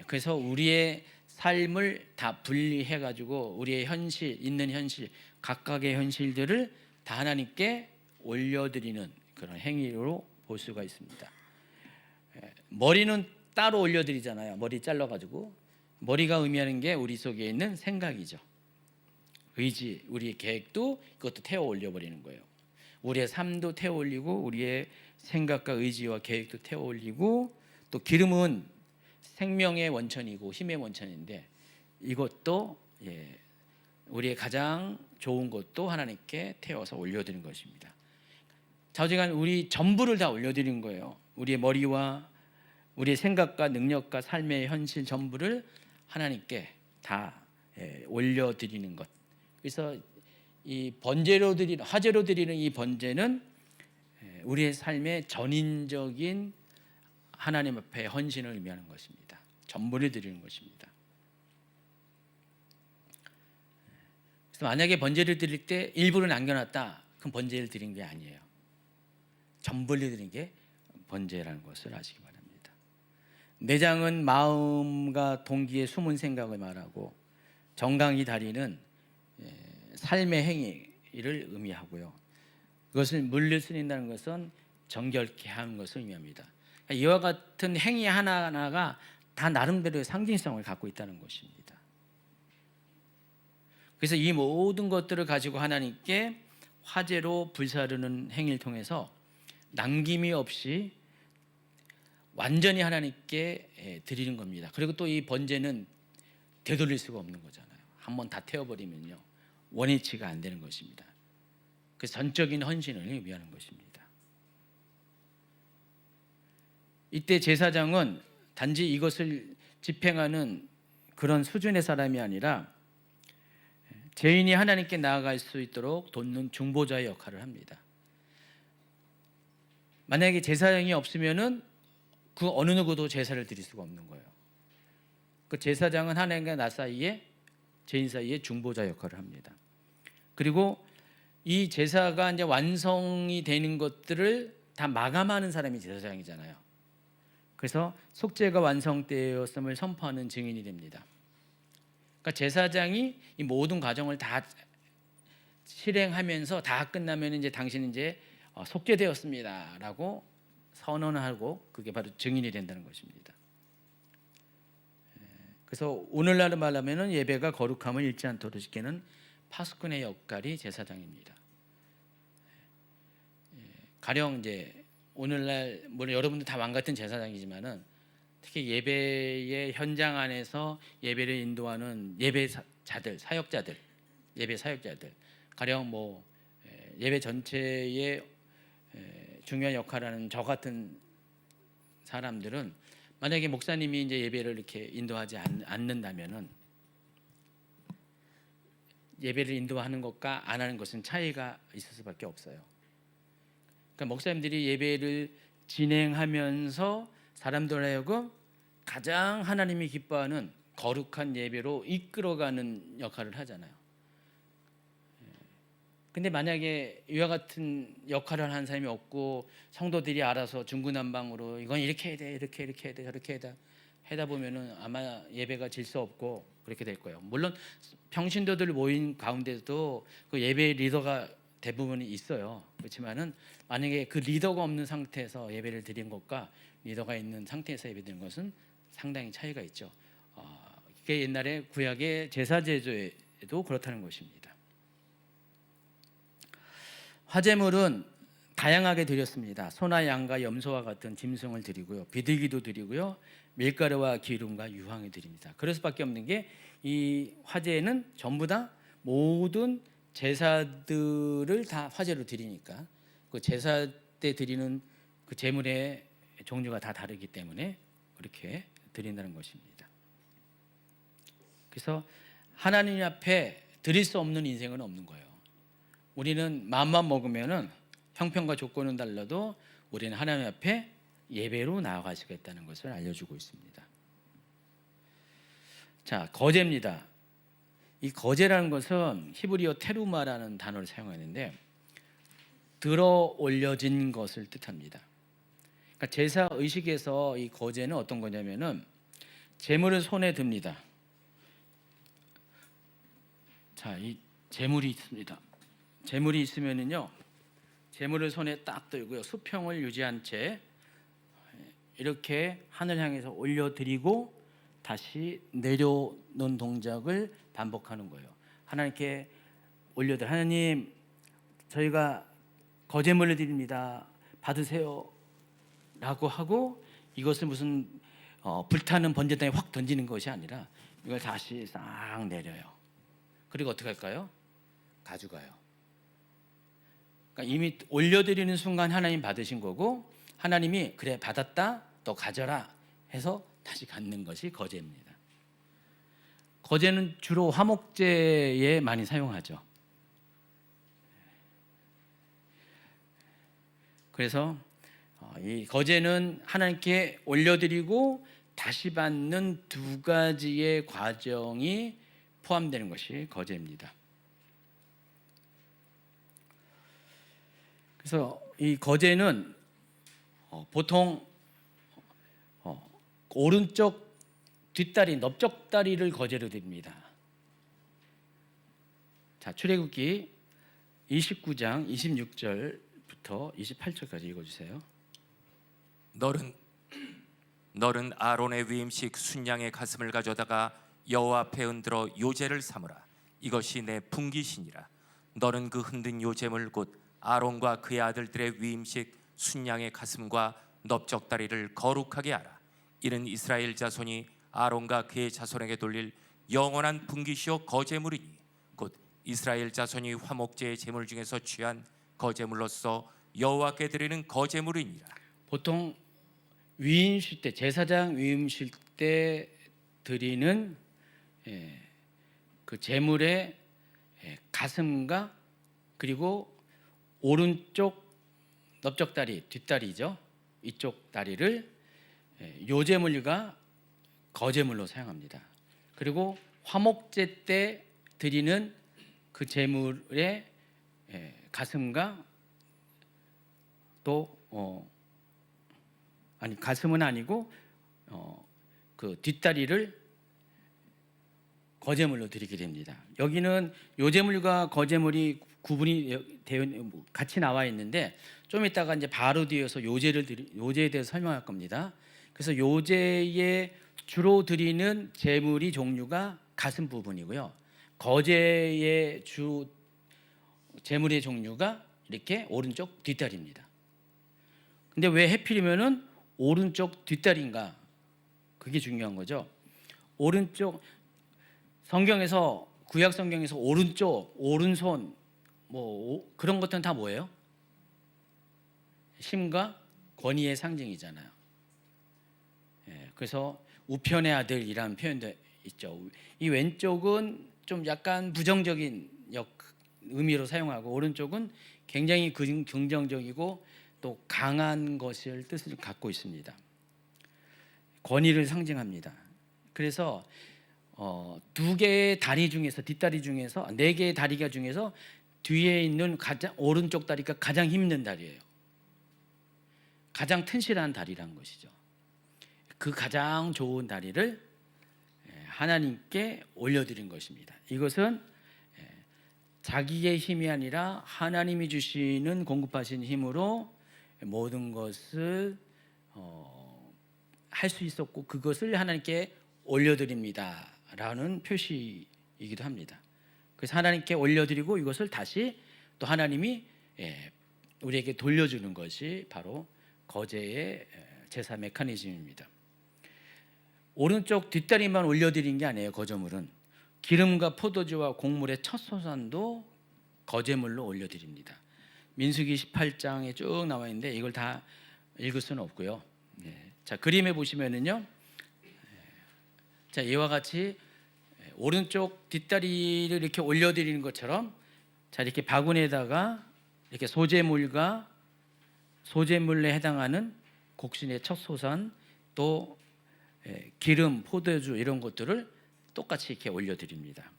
그래서 우리의 삶을 다 분리해 가지고 우리의 현실, 있는 현실, 각각의 현실들을 다 하나님께 올려드리는 그런 행위로 볼 수가 있습니다. 머리는 따로 올려드리잖아요. 머리 잘라가지고. 머리가 의미하는 게 우리 속에 있는 생각이죠. 의지, 우리의 계획도 그것도 태워 올려버리는 거예요. 우리의 삶도 태워 올리고 우리의 생각과 의지와 계획도 태워 올리고, 또 기름은 생명의 원천이고 힘의 원천인데 이것도 우리의 가장 좋은 것도 하나님께 태워서 올려드리는 것입니다. 좌우지간 우리 전부를 다 올려드리는 거예요. 우리의 머리와 우리의 생각과 능력과 삶의 현실 전부를 하나님께 다 올려드리는 것. 그래서 이 번제로 드리는, 화제로 드리는 이 번제는 우리의 삶의 전인적인 하나님 앞에 헌신을 의미하는 것입니다. 전부를 드리는 것입니다. 그래서 만약에 번제를 드릴 때 일부를 남겨놨다, 그럼 번제를 드린 게 아니에요. 전부를 드린 게 번제라는 것을 아시기 바랍니다. 내장은 마음과 동기의 숨은 생각을 말하고, 정강이 다리는 삶의 행위를 의미하고요. 그것을 물을 쓰린다는 것은 정결케 하는 것을 의미합니다. 이와 같은 행위 하나하나가 다 나름대로의 상징성을 갖고 있다는 것입니다. 그래서 이 모든 것들을 가지고 하나님께 화제로 불사르는 행위를 통해서 남김이 없이 완전히 하나님께 드리는 겁니다. 그리고 또 이 번제는 되돌릴 수가 없는 거잖아요. 한번 다 태워버리면요, 원위치가 안 되는 것입니다. 그 전적인 헌신을 의미하는 것입니다. 이때 제사장은 단지 이것을 집행하는 그런 수준의 사람이 아니라 죄인이 하나님께 나아갈 수 있도록 돕는 중보자의 역할을 합니다. 만약에 제사장이 없으면은 그 어느 누구도 제사를 드릴 수가 없는 거예요. 그 제사장은 하나님과 나 사이에, 죄인 사이에 중보자 역할을 합니다. 그리고 이 제사가 이제 완성이 되는 것들을 다 마감하는 사람이 제사장이잖아요. 그래서 속죄가 완성되었음을 선포하는 증인이 됩니다. 그러니까 제사장이 이 모든 과정을 다 실행하면서 다 끝나면 이제 당신은 이제 속죄되었습니다라고 선언하고, 그게 바로 증인이 된다는 것입니다. 그래서 오늘날 말하면은 예배가 거룩함을 잃지 않도록 지키는 파수꾼의 역할이 제사장입니다. 가령 이제 오늘날 물론 여러분들 다 왕 같은 제사장이지만은 특히 예배의 현장 안에서 예배를 인도하는 예배자들, 사역자들, 예배 사역자들, 가령 뭐 예배 전체의 중요한 역할을 하는 저 같은 사람들은 만약에 목사님이 이제 예배를 이렇게 인도하지 않는다면은 예배를 인도하는 것과 안 하는 것은 차이가 있을 수밖에 없어요. 그러니까 목사님들이 예배를 진행하면서 사람들 하여금 가장 하나님이 기뻐하는 거룩한 예배로 이끌어가는 역할을 하잖아요. 근데 만약에 이와 같은 역할을 하는 사람이 없고 성도들이 알아서 중구난방으로 이건 이렇게 해야 돼, 이렇게 해야 돼, 저렇게 해야 돼 하다 보면은 아마 예배가 질서 없고 그렇게 될 거예요. 물론 평신도들 모인 가운데도 그 예배 리더가 대부분 있어요. 그렇지만은 만약에 그 리더가 없는 상태에서 예배를 드린 것과 리더가 있는 상태에서 예배 드리는 것은 상당히 차이가 있죠. 이게 옛날에 구약의 제사 제도에도 그렇다는 것입니다. 화제물은 다양하게 드렸습니다. 소나 양과 염소와 같은 짐승을 드리고요, 비둘기도 드리고요, 밀가루와 기름과 유황을 드립니다. 그럴 수밖에 없는 게 이 화제는 전부 다 모든 제사들을 다 화제로 드리니까 그 제사 때 드리는 그 제물의 종류가 다 다르기 때문에 그렇게 드린다는 것입니다. 그래서 하나님 앞에 드릴 수 없는 인생은 없는 거예요. 우리는 마음만 먹으면은 형편과 조건은 달라도 우리는 하나님 앞에 예배로 나아가시겠다는 것을 알려주고 있습니다. 자, 거제입니다. 이 거제라는 것은 히브리어 테루마라는 단어를 사용하는데 들어 올려진 것을 뜻합니다. 그러니까 제사 의식에서 이 거제는 어떤 거냐면은 제물을 손에 듭니다. 자, 이 제물이 있습니다. 제물이 있으면은요, 제물을 손에 딱 들고요, 수평을 유지한 채 이렇게 하늘 향해서 올려드리고 다시 내려놓는 동작을 반복하는 거예요. 하나님께 올려드려, 하나님 저희가 거제물을 드립니다, 받으세요 라고 하고, 이것을 무슨 불타는 번제단에 확 던지는 것이 아니라 이걸 다시 싹 내려요. 그리고 어떻게 할까요? 가져가요. 그러니까 이미 올려드리는 순간 하나님 받으신 거고, 하나님이 그래 받았다 또 가져라 해서 다시 갖는 것이 거제입니다. 거제는 주로 화목제에 많이 사용하죠. 그래서 이 거제는 하나님께 올려드리고 다시 받는 두 가지의 과정이 포함되는 것이 거제입니다. 그래서 이 거제는 보통 오른쪽 뒷다리, 넓적다리를 거제로 드립니다. 자, 출애굽기 29장 26절부터 28절까지 읽어주세요. 너는 아론의 위임식 순양의 가슴을 가져다가 여호와 앞에 흔들어 요제를 삼으라. 이것이 내 분깃이니라. 너는 그 흔든 요제물 곧 아론과 그의 아들들의 위임식 순양의 가슴과 넓적다리를 거룩하게 하라. 이는 이스라엘 자손이 아론과 그의 자손에게 돌릴 영원한 분깃이요 거제물이니 곧 이스라엘 자손이 화목제의 제물 중에서 취한 거제물로서 여호와께 드리는 거제물이니라. 보통 위임식 때, 제사장 위임식 때 드리는 그 제물의 가슴과 그리고 오른쪽 넓적다리, 뒷다리죠, 이쪽 다리를 요제물과 거제물로 사용합니다. 그리고 화목제 때 드리는 그 제물의 가슴과 또 가슴은 아니고 그 뒷다리를 거제물로 드리게 됩니다. 여기는 요제물과 거제물이 구분이 되어 같이 나와 있는데 좀 이따가 이제 바로 뒤에서 요제에 대해서 설명할 겁니다. 그래서 요제에 주로 드리는 제물이 종류가 가슴 부분이고요. 거제의 주 제물의 종류가 이렇게 오른쪽 뒷다리입니다. 근데 왜 하필이면은 오른쪽 뒷다리인가? 그게 중요한 거죠. 오른쪽 성경에서, 구약 성경에서 오른쪽, 오른손 뭐 그런 것들은 다 뭐예요? 힘과 권위의 상징이잖아요. 그래서 우편의 아들이라는 표현도 있죠. 이 왼쪽은 좀 약간 부정적인 의미로 사용하고, 오른쪽은 굉장히 긍정적이고 또 강한 것을 뜻을 갖고 있습니다. 권위를 상징합니다. 그래서 두 개의 다리 중에서, 뒷다리 중에서, 네 개의 다리가 중에서 뒤에 있는 오른쪽 다리가 가장 힘든 다리예요. 가장 튼실한 다리라는 것이죠. 그 가장 좋은 다리를 하나님께 올려드린 것입니다. 이것은 자기의 힘이 아니라 하나님이 주시는 공급하신 힘으로 모든 것을 할 수 있었고, 그것을 하나님께 올려드립니다 라는 표시이기도 합니다. 그래서 하나님께 올려드리고 이것을 다시 또 하나님이 우리에게 돌려주는 것이 바로 거제의 제사 메커니즘입니다. 오른쪽 뒷다리만 올려드린 게 아니에요. 거제물은 기름과 포도주와 곡물의 첫 소산도 거제물로 올려드립니다. 민수기 18장에 쭉 나와 있는데 이걸 다 읽을 수는 없고요. 자, 그림에 보시면은요, 자, 이와 같이 오른쪽 뒷다리를 이렇게 올려드리는 것처럼, 자, 이렇게 바구니에다가 이렇게 소제물과 소제물에 해당하는 곡신의 첫 소산, 또 기름, 포도주 이런 것들을 똑같이 이렇게 올려드립니다.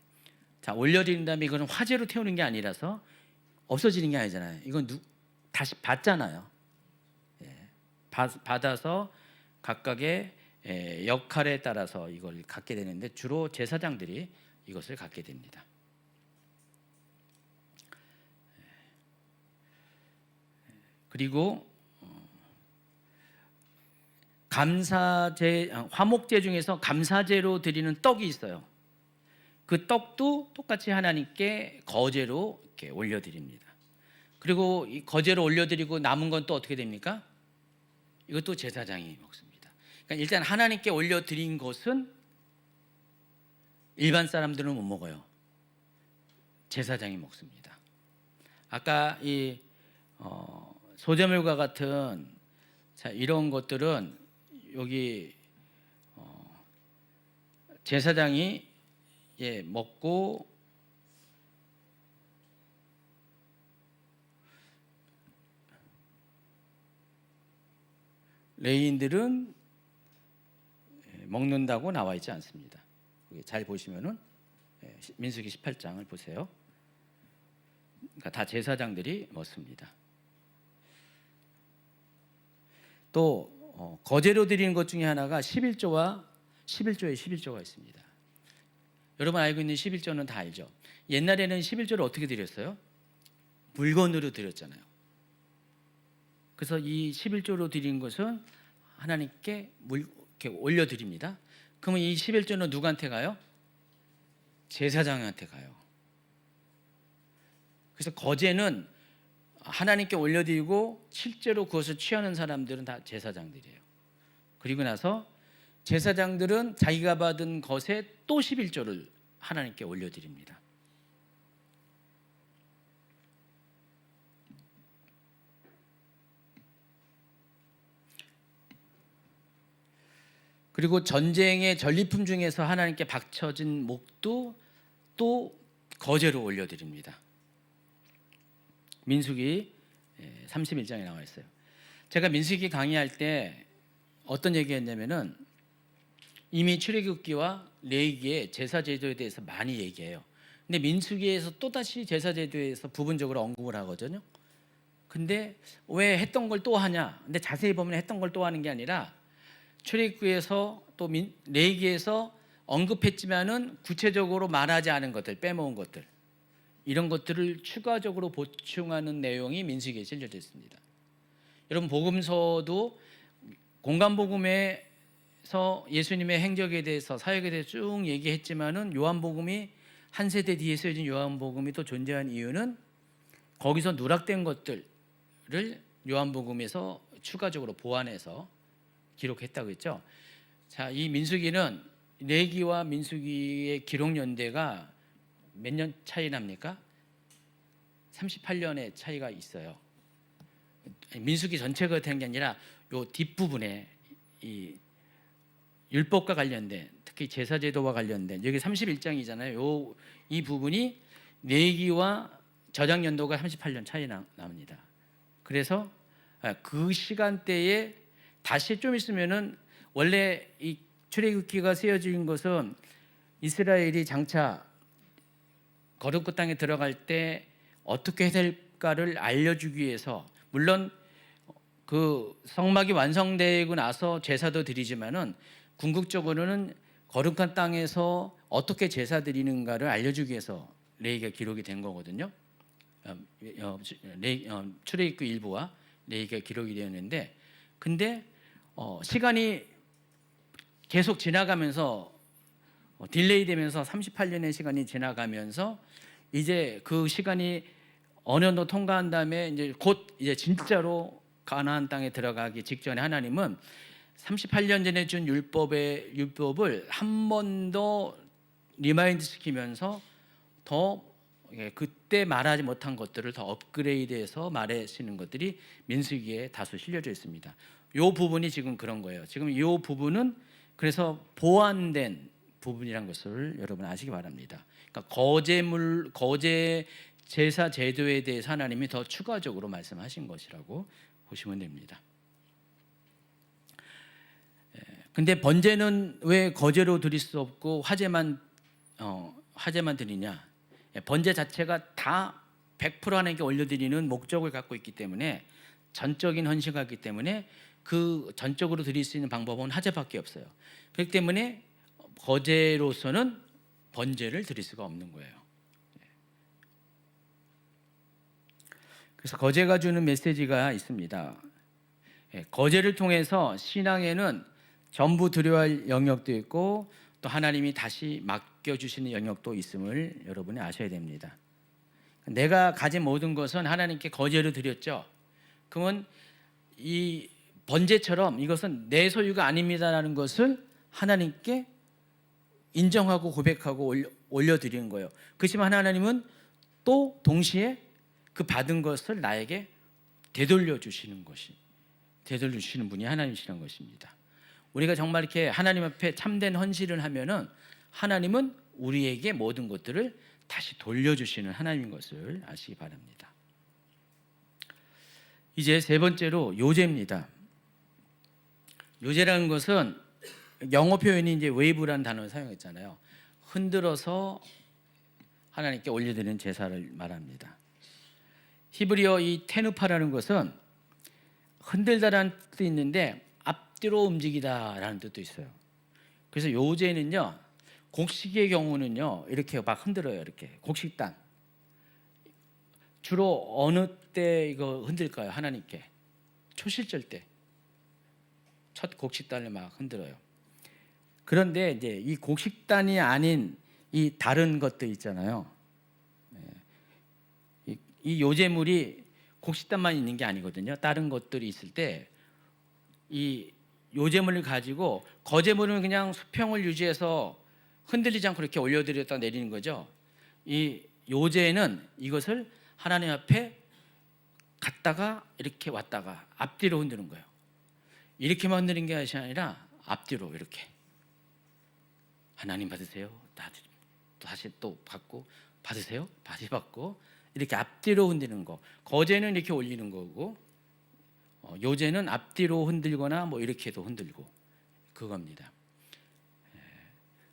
자, 올려드린 다음에 이거는 화재로 태우는 게 아니라서 없어지는 게 아니잖아요. 이건 다시 받잖아요. 받아서 각각의 역할에 따라서 이걸 갖게 되는데 주로 제사장들이 이것을 갖게 됩니다. 그리고 감사제, 화목제 중에서 감사제로 드리는 떡이 있어요. 그 떡도 똑같이 하나님께 거제로 이렇게 올려드립니다. 그리고 이 거제로 올려드리고 남은 건 또 어떻게 됩니까? 이것도 제사장이 먹습니다. 그러니까 일단 하나님께 올려드린 것은 일반 사람들은 못 먹어요. 제사장이 먹습니다. 아까 이 소재물과 같은 자, 이런 것들은 여기 제사장이 먹고 레위인들은 먹는다고 나와 있지 않습니다. 잘 보시면은 민수기 18장을 보세요. 그러니까 다 제사장들이 먹습니다. 또 거제로 드리는 것 중에 하나가 11조와 11조가 있습니다. 여러분 알고 있는 11조는 다 알죠? 옛날에는 11조를 어떻게 드렸어요? 물건으로 드렸잖아요. 그래서 이 11조로 드린 것은 하나님께 이렇게 올려드립니다. 그러면 이 11조는 누구한테 가요? 제사장한테 가요. 그래서 거제는 하나님께 올려드리고 실제로 그것을 취하는 사람들은 다 제사장들이에요. 그리고 나서 제사장들은 자기가 받은 것에 또 11조를 하나님께 올려드립니다. 그리고 전쟁의 전리품 중에서 하나님께 바쳐진 목도 또 거제로 올려드립니다. 민수기 31장에 나와 있어요. 제가 민수기 강의할 때 어떤 얘기했냐면은 이미 출애굽기와 레위기의 제사 제도에 대해서 많이 얘기해요. 근데 민수기에서 또다시 제사 제도에서 부분적으로 언급을 하거든요. 근데 왜 했던 걸 또 하냐? 근데 자세히 보면 했던 걸 또 하는 게 아니라 출애굽기에서 또 레위기에서 언급했지만은 구체적으로 말하지 않은 것들, 빼먹은 것들, 이런 것들을 추가적으로 보충하는 내용이 민수기에 실려져 있습니다. 여러분 복음서도 공간복음에서 예수님의 행적에 대해서 사역에 대해서 쭉 얘기했지만은 요한복음이 한 세대 뒤에 쓰여진 요한복음이 또 존재한 이유는 거기서 누락된 것들을 요한복음에서 추가적으로 보완해서 기록했다고 했죠. 자, 이 민수기는 레위기와 민수기의 기록 연대가 몇 년 차이 납니까? 38년의 차이가 있어요. 민수기 전체가 되는 게 아니라 요 뒷부분에 이 율법과 관련된, 특히 제사제도와 관련된, 여기 31장이잖아요. 이 부분이 레위기와 저장 연도가 38년 차이 납니다. 그래서 그 시간대에 다시 좀 있으면은 원래 이 출애굽기가 쓰여진 것은 이스라엘이 장차 거룩 땅에 들어갈 때 어떻게 해야 될까를 알려주기 위해서, 물론 그 성막이 완성되고 나서 제사도 드리지만은 궁극적으로는 거룩한 땅에서 어떻게 제사 드리는가를 알려주기 위해서 레위기가 기록이 된 거거든요. 출애굽기 일부와 레위기가 기록이 되었는데, 근데 시간이 계속 지나가면서 딜레이 되면서 38년의 시간이 지나가면서 이제 그 시간이 어느 정도 통과한 다음에 이제 곧 이제 진짜로 가나안 땅에 들어가기 직전에 하나님은 38년 전에 준 율법을 한 번 더 리마인드 시키면서 더 그때 말하지 못한 것들을 더 업그레이드해서 말하시는 것들이 민수기에 다수 실려져 있습니다. 이 부분이 지금 그런 거예요. 지금 이 부분은 그래서 보완된 부분이란 것을 여러분 아시기 바랍니다. 그러니까 거제 제사 제도에 대해서 하나님이 더 추가적으로 말씀하신 것이라고 보시면 됩니다. 근데 번제는 왜 거제로 드릴 수 없고 화제만 드리냐? 번제 자체가 다 100% 하나님께 올려드리는 목적을 갖고 있기 때문에, 전적인 헌신을 갖기 때문에 그 전적으로 드릴 수 있는 방법은 화제밖에 없어요. 그렇기 때문에 거제로서는 번제를 드릴 수가 없는 거예요. 그래서 거제가 주는 메시지가 있습니다. 거제를 통해서 신앙에는 전부 드려야 할 영역도 있고 또 하나님이 다시 맡겨주시는 영역도 있음을 여러분이 아셔야 됩니다. 내가 가진 모든 것은 하나님께 거제로 드렸죠. 그러면 이 번제처럼 이것은 내 소유가 아닙니다라는 것을 하나님께 인정하고 고백하고 올려드리는 거예요. 그렇지만 하나님은 또 동시에 그 받은 것을 나에게 되돌려 주시는 분이 하나님이시라는 것입니다. 우리가 정말 이렇게 하나님 앞에 참된 헌신을 하면은 하나님은 우리에게 모든 것들을 다시 돌려주시는 하나님인 것을 아시기 바랍니다. 이제 세 번째로 요제입니다. 요제라는 것은 영어 표현이 이제 웨이브라는 단어를 사용했잖아요. 흔들어서 하나님께 올려드리는 제사를 말합니다. 히브리어 이 테누파라는 것은 흔들다라는 뜻도 있는데 앞뒤로 움직이다라는 뜻도 있어요. 그래서 요제는요, 곡식의 경우는요 이렇게 막 흔들어요. 이렇게 곡식단 주로 어느 때 이거 흔들까요? 하나님께 초실절 때 첫 곡식단을 막 흔들어요. 그런데 이제 이 곡식단이 아닌 이 다른 것들 있잖아요. 이 요제물이 곡식단만 있는 게 아니거든요. 다른 것들이 있을 때 이 요제물을 가지고 거제물은 그냥 수평을 유지해서 흔들리지 않고 이렇게 올려드렸다 내리는 거죠. 이 요제는 이것을 하나님 앞에 갔다가 이렇게 왔다가 앞뒤로 흔드는 거예요. 이렇게만 흔드는 게 아니라 앞뒤로 이렇게 하나님 받으세요. 다시 또 받고 받으세요. 다시 받고 이렇게 앞뒤로 흔드는 거. 거제는 이렇게 올리는 거고 요제는 앞뒤로 흔들거나 뭐 이렇게도 흔들고 그겁니다.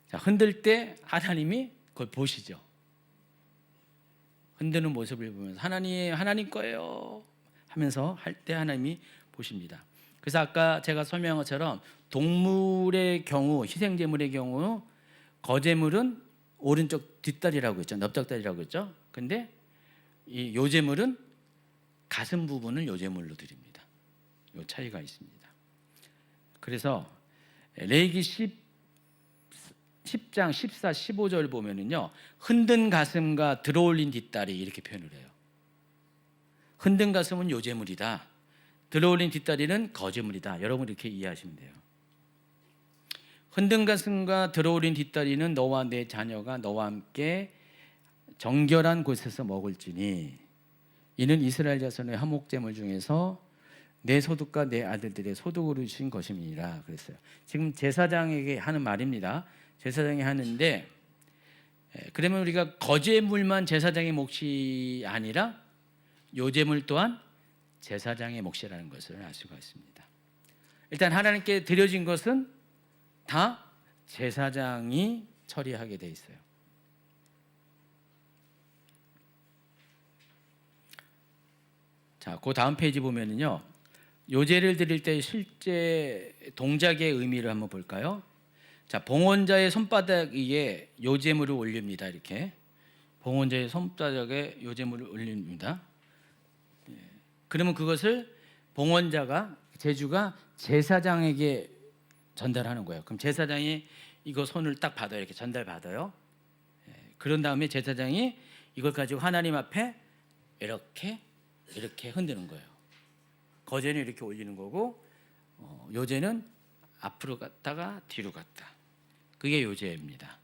자, 흔들 때 하나님이 그걸 보시죠. 흔드는 모습을 보면서 하나님 거예요 하면서 할 때 하나님이 보십니다. 그래서 아까 제가 설명한 것처럼 동물의 경우, 희생제물의 경우 거제물은 오른쪽 뒷다리라고 했죠. 넓적다리라고 했죠. 근데 이 요제물은 가슴 부분을 요제물로 드립니다. 요 차이가 있습니다. 그래서 레위기 10장 14, 15절 보면은요, 흔든 가슴과 들어올린 뒷다리 이렇게 표현을 해요. 흔든 가슴은 요제물이다. 들어올린 뒷다리는 거제물이다. 여러분 이렇게 이해하시면 돼요. 흔든 가슴과 들어올린 뒷다리는 너와 내 자녀가 너와 함께 정결한 곳에서 먹을지니 이는 이스라엘 자손의 화목제물 중에서 내 소득과 내 아들들의 소득으로 주신 것임이니라 그랬어요. 지금 제사장에게 하는 말입니다. 제사장이 하는데 그러면 우리가 거제물만 제사장의 몫이 아니라 요제물 또한 제사장의 몫이라는 것을 알 수가 있습니다. 일단 하나님께 드려진 것은 다 제사장이 처리하게 돼 있어요. 자, 그 다음 페이지 보면은요, 요제를 드릴 때 실제 동작의 의미를 한번 볼까요? 자, 봉헌자의 손바닥 위에 요제물을 올립니다. 이렇게 봉헌자의 손바닥에 요제물을 올립니다. 그러면 그것을 봉헌자가 제주가 제사장에게 전달하는 거예요. 그럼 제사장이 이거 손을 딱 받아요. 이렇게 전달받아요. 그런 다음에 제사장이 이걸 가지고 하나님 앞에 이렇게 흔드는 거예요. 거제는 이렇게 올리는 거고 요제는 앞으로 갔다가 뒤로 갔다. 그게 요제입니다.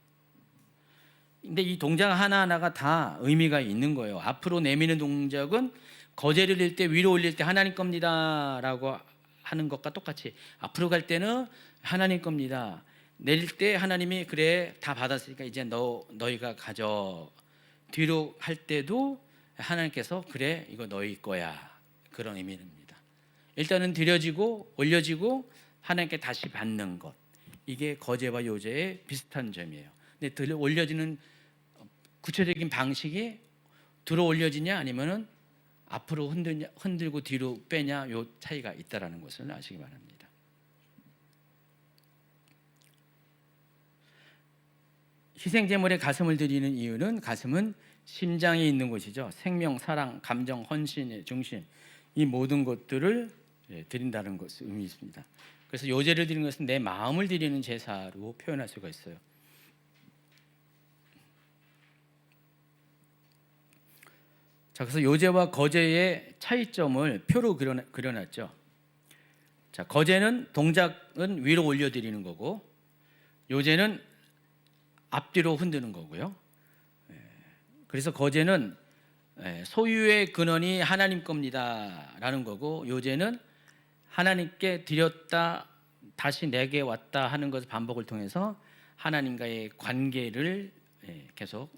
근데 이 동작 하나하나가 다 의미가 있는 거예요. 앞으로 내미는 동작은 거제를 들 때 위로 올릴 때 하나님 겁니다라고 하는 것과 똑같이 앞으로 갈 때는 하나님 겁니다. 내릴 때 하나님이 그래 다 받았으니까 이제 너희가 가져. 뒤로 할 때도 하나님께서 그래 이거 너희 거야. 그런 의미입니다. 일단은 드려지고 올려지고 하나님께 다시 받는 것. 이게 거제와 요제의 비슷한 점이에요. 근데 들어 올려지는 구체적인 방식이 들어 올려지냐 아니면은 앞으로 흔들고 뒤로 빼냐, 요 차이가 있다라는 것을 아시기 바랍니다. 희생제물에 가슴을 드리는 이유는 가슴은 심장이 있는 곳이죠. 생명, 사랑, 감정, 헌신의 중심, 이 모든 것들을 드린다는 것을 의미 있습니다. 그래서 요제를 드리는 것은 내 마음을 드리는 제사로 표현할 수가 있어요. 자, 그래서 요제와 거제의 차이점을 표로 그려놨죠. 자, 거제는 동작은 위로 올려드리는 거고, 요제는 앞뒤로 흔드는 거고요. 그래서 거제는 소유의 근원이 하나님 겁니다라는 거고, 요제는 하나님께 드렸다 다시 내게 왔다 하는 것을 반복을 통해서 하나님과의 관계를 계속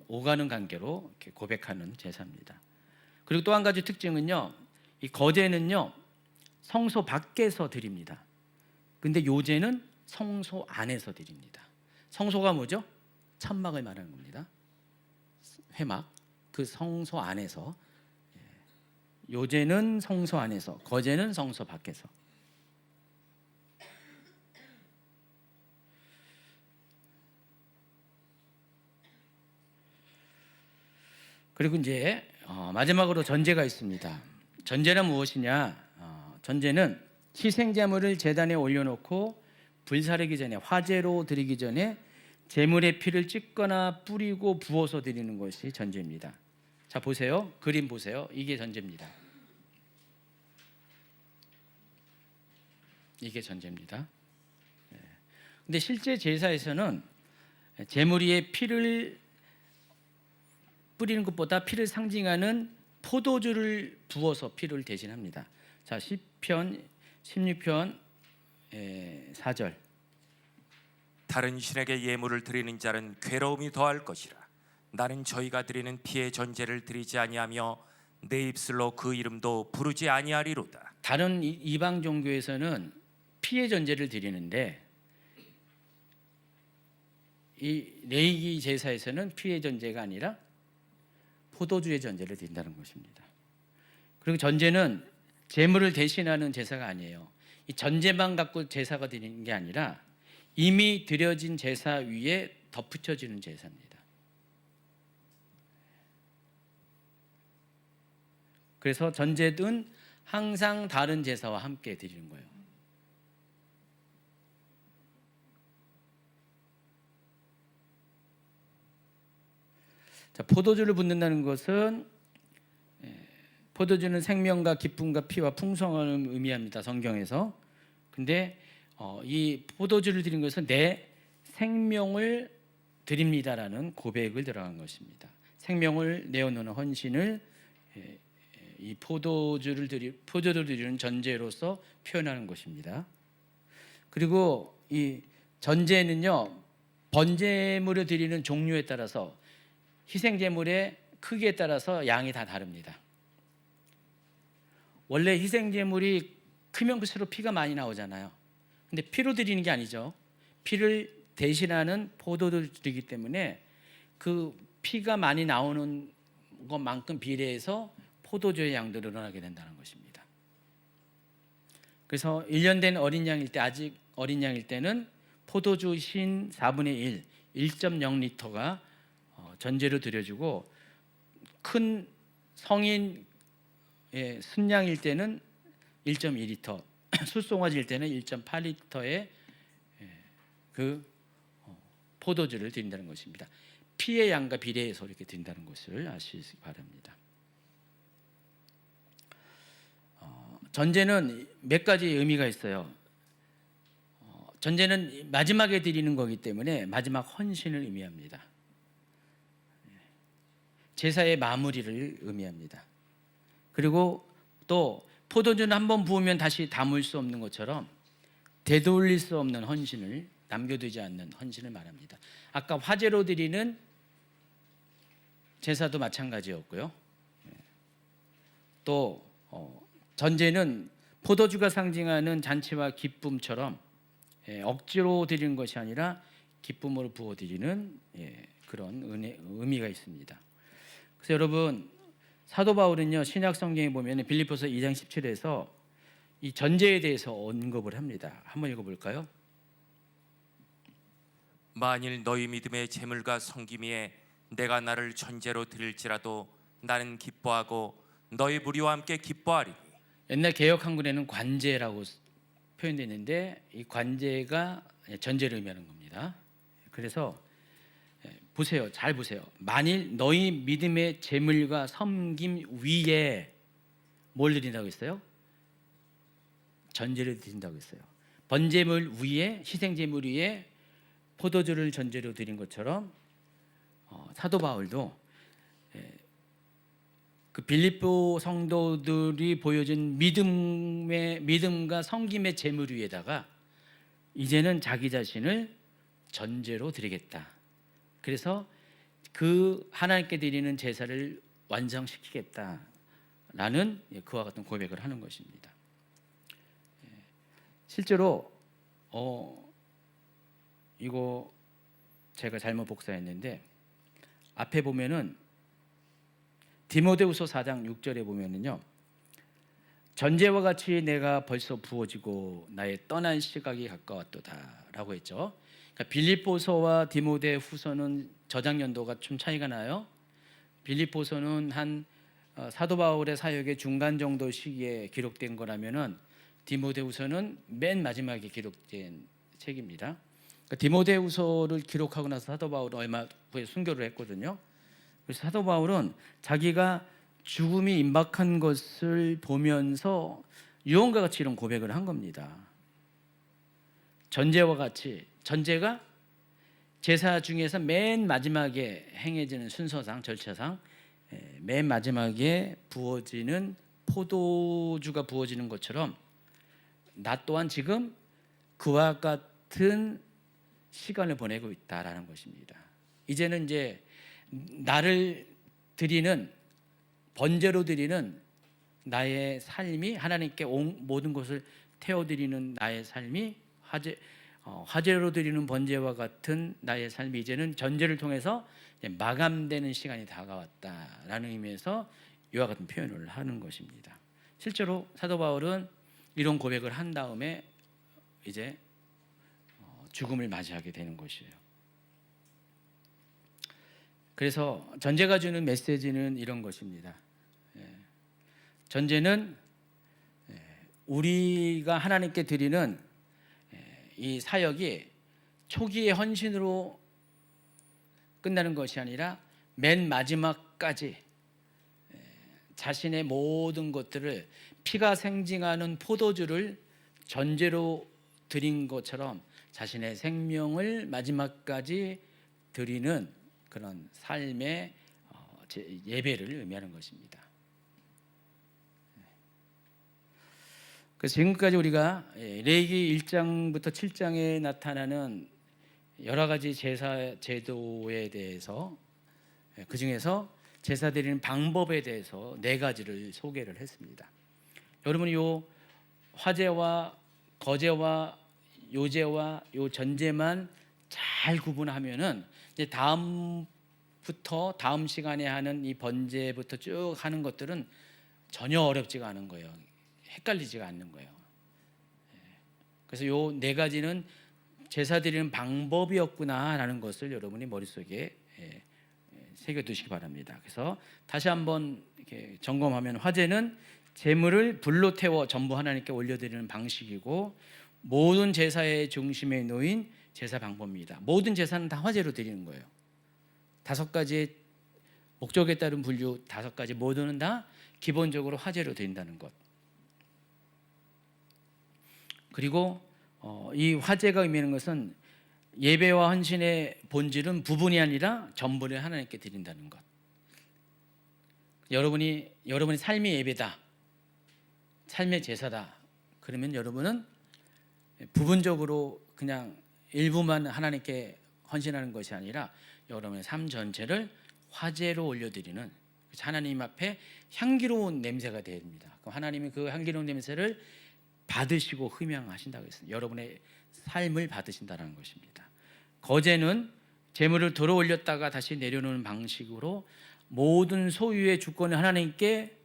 오가는 관계로 이렇게 고백하는 제사입니다. 그리고 또 한 가지 특징은요, 이 거제는요 성소 밖에서 드립니다. 근데 요제는 성소 안에서 드립니다. 성소가 뭐죠? 천막을 말하는 겁니다. 회막, 그 성소 안에서. 요제는 성소 안에서, 거제는 성소 밖에서. 그리고 이제 마지막으로 전제가 있습니다. 전제는 무엇이냐? 전제는 희생제물을 제단에 올려놓고 불사르기 전에, 화제로 드리기 전에 제물의 피를 찍거나 뿌리고 부어서 드리는 것이 전제입니다. 자, 보세요. 그림 보세요. 이게 전제입니다. 이게 전제입니다. 근데 실제 제사에서는 제물 위에 피를 뿌리는 것보다 피를 상징하는 포도주를 부어서 피를 대신합니다. 자, 시편 16편 4절. 다른 신에게 예물을 드리는 자는 괴로움이 더할 것이라. 나는 저희가 드리는 피의 전제를 드리지 아니하며 내 입술로 그 이름도 부르지 아니하리로다. 다른 이방 종교에서는 피의 전제를 드리는데 이 레위기 제사에서는 피의 전제가 아니라 포도주의 전제를 드린다는 것입니다. 그리고 전제는 제물을 대신하는 제사가 아니에요. 이 전제만 갖고 제사가 드리는 게 아니라 이미 드려진 제사 위에 덧붙여지는 제사입니다. 그래서 전제는 항상 다른 제사와 함께 드리는 거예요. 자, 포도주를 붓는다는 것은 포도주는 생명과 기쁨과 피와 풍성함을 의미합니다. 성경에서. 근데 이 포도주를 드린 것은 내 생명을 드립니다라는 고백을 들어간 것입니다. 생명을 내어놓는 헌신을 이 포도주를 드리는 전제로서 표현하는 것입니다. 그리고 이 전제는요, 번제물을 드리는 종류에 따라서 희생제물의 크기에 따라서 양이 다 다릅니다. 원래 희생제물이 크면 클수록 피가 많이 나오잖아요. 근데 피로 드리는 게 아니죠. 피를 대신하는 포도를 드리기 때문에 그 피가 많이 나오는 것만큼 비례해서 포도주의 양도 늘어나게 된다는 것입니다. 그래서 1년 된 어린 양일 때, 아직 어린 양일 때는 포도주 신 4분의 1, 1.0리터가 전제로 드려지고, 큰 성인 순양일 때는 1.2리터, 술송아지일 때는 1.8리터의 그 포도주를 드린다는 것입니다. 피의 양과 비례해서 이렇게 드린다는 것을 아시기 바랍니다. 전제는 몇 가지 의미가 있어요. 전제는 마지막에 드리는 거기 때문에 마지막 헌신을 의미합니다. 제사의 마무리를 의미합니다. 그리고 또 포도주는 한번 부으면 다시 담을 수 없는 것처럼 되돌릴 수 없는 헌신을, 남겨두지 않는 헌신을 말합니다. 아까 화제로 드리는 제사도 마찬가지였고요. 또 전제는 포도주가 상징하는 잔치와 기쁨처럼 억지로 드리는 것이 아니라 기쁨으로 부어 드리는 그런 의미가 있습니다. 그래서 여러분 사도 바울은요 신약 성경에 보면 빌립보서 2장 17에서 이 전제에 대해서 언급을 합니다. 한번 읽어볼까요? 만일 너희 믿음의 재물과 성김이에 내가 나를 전제로 드릴지라도 나는 기뻐하고 너희 무리와 함께 기뻐하리니. 옛날 개역 한글에는 관제라고 표현되어 있는데 이 관제가 전제를 의미하는 겁니다. 그래서 보세요, 잘 보세요. 만일 너희 믿음의 재물과 섬김 위에 뭘 드린다고 했어요? 전제를 드린다고 했어요. 번제물 위에, 희생제물 위에 포도주를 전제로 드린 것처럼 사도 바울도 그 빌립보 성도들이 보여준 믿음과 섬김의 제물 위에다가 이제는 자기 자신을 전제로 드리겠다. 그래서 그 하나님께 드리는 제사를 완성시키겠다라는 그와 같은 고백을 하는 것입니다. 실제로 이거 제가 잘못 복사했는데 앞에 보면은 디모데후서 4장 6절에 보면은요 전제와 같이 내가 벌써 부어지고 나의 떠난 시각이 가까웠도다라고 했죠. 그러니까 빌립보서와 디모데후서는 저장 연도가 좀 차이가 나요. 빌립보서는 한 사도 바울의 사역의 중간 정도 시기에 기록된 거라면은 디모데후서는 맨 마지막에 기록된 책입니다. 그러니까 디모데후서를 기록하고 나서 사도 바울은 얼마 후에 순교를 했거든요. 그래서 사도 바울은 자기가 죽음이 임박한 것을 보면서 유언과 같이 이런 고백을 한 겁니다. 전제와 같이, 전제가 제사 중에서 맨 마지막에 행해지는 순서상, 절차상 맨 마지막에 부어지는 포도주가 부어지는 것처럼 나 또한 지금 그와 같은 시간을 보내고 있다라는 것입니다. 이제는 이제 나를 드리는 번제로 드리는 나의 삶이 하나님께 모든 것을 태워드리는 나의 삶이 화제로 드리는 번제와 같은 나의 삶이 이제는 전제를 통해서 마감되는 시간이 다가왔다라는 의미에서 이와 같은 표현을 하는 것입니다. 실제로 사도 바울은 이런 고백을 한 다음에 이제 죽음을 맞이하게 되는 것이에요. 그래서 전제가 주는 메시지는 이런 것입니다. 전제는 우리가 하나님께 드리는 이 사역이 초기의 헌신으로 끝나는 것이 아니라 맨 마지막까지 자신의 모든 것들을 피가 생징하는 포도주를 전제로 드린 것처럼 자신의 생명을 마지막까지 드리는 그런 삶의 예배를 의미하는 것입니다. 그래서 지금까지 우리가 레위기 1장부터 7장에 나타나는 여러 가지 제사 제도에 대해서 그 중에서 제사 드리는 방법에 대해서 4가지를 소개를 했습니다. 여러분이 요 화제와 거제와 요제와 요 전제만 잘 구분하면은 이제 다음 시간에 하는 이 번제부터 쭉 하는 것들은 전혀 어렵지가 않은 거예요. 헷갈리지가 않는 거예요. 그래서 요 4가지는 제사 드리는 방법이었구나라는 것을 여러분이 머릿속에 새겨 두시기 바랍니다. 그래서 다시 한번 이렇게 점검하면 화제는 제물을 불로 태워 전부 하나님께 올려드리는 방식이고 모든 제사의 중심에 놓인 제사 방법입니다. 모든 제사는 다 화제로 드리는 거예요. 5가지의 목적에 따른 분류 5가지 모두는 다 기본적으로 화제로 드린다는 것. 그리고 이 화제가 의미하는 것은 예배와 헌신의 본질은 부분이 아니라 전부를 하나님께 드린다는 것. 여러분이 삶의 예배다, 삶의 제사다. 그러면 여러분은 부분적으로 그냥 일부만 하나님께 헌신하는 것이 아니라 여러분의 삶 전체를 화제로 올려드리는 하나님 앞에 향기로운 냄새가 됩니다. 그럼 하나님이 그 향기로운 냄새를 받으시고 흠양하신다고 했습니다. 여러분의 삶을 받으신다는 것입니다. 거제는 재물을 들어 올렸다가 다시 내려놓는 방식으로 모든 소유의 주권을 하나님께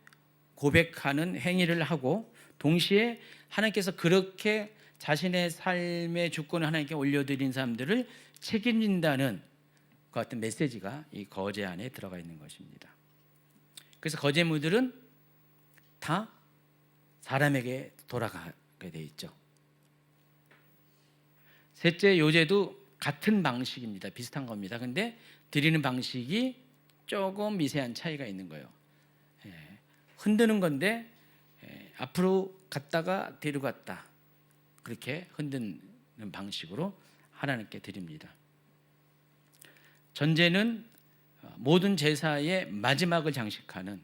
고백하는 행위를 하고, 동시에 하나님께서 그렇게 자신의 삶의 주권을 하나님께 올려드린 사람들을 책임진다는 그 같은 메시지가 이 거제 안에 들어가 있는 것입니다. 그래서 거제물들은 다 사람에게 돌아가게 돼 있죠. 셋째 요제도 같은 방식입니다. 비슷한 겁니다. 근데 드리는 방식이 조금 미세한 차이가 있는 거예요. 흔드는 건데 앞으로 갔다가 뒤로 갔다, 그렇게 흔드는 방식으로 하나님께 드립니다. 전제는 모든 제사의 마지막을 장식하는,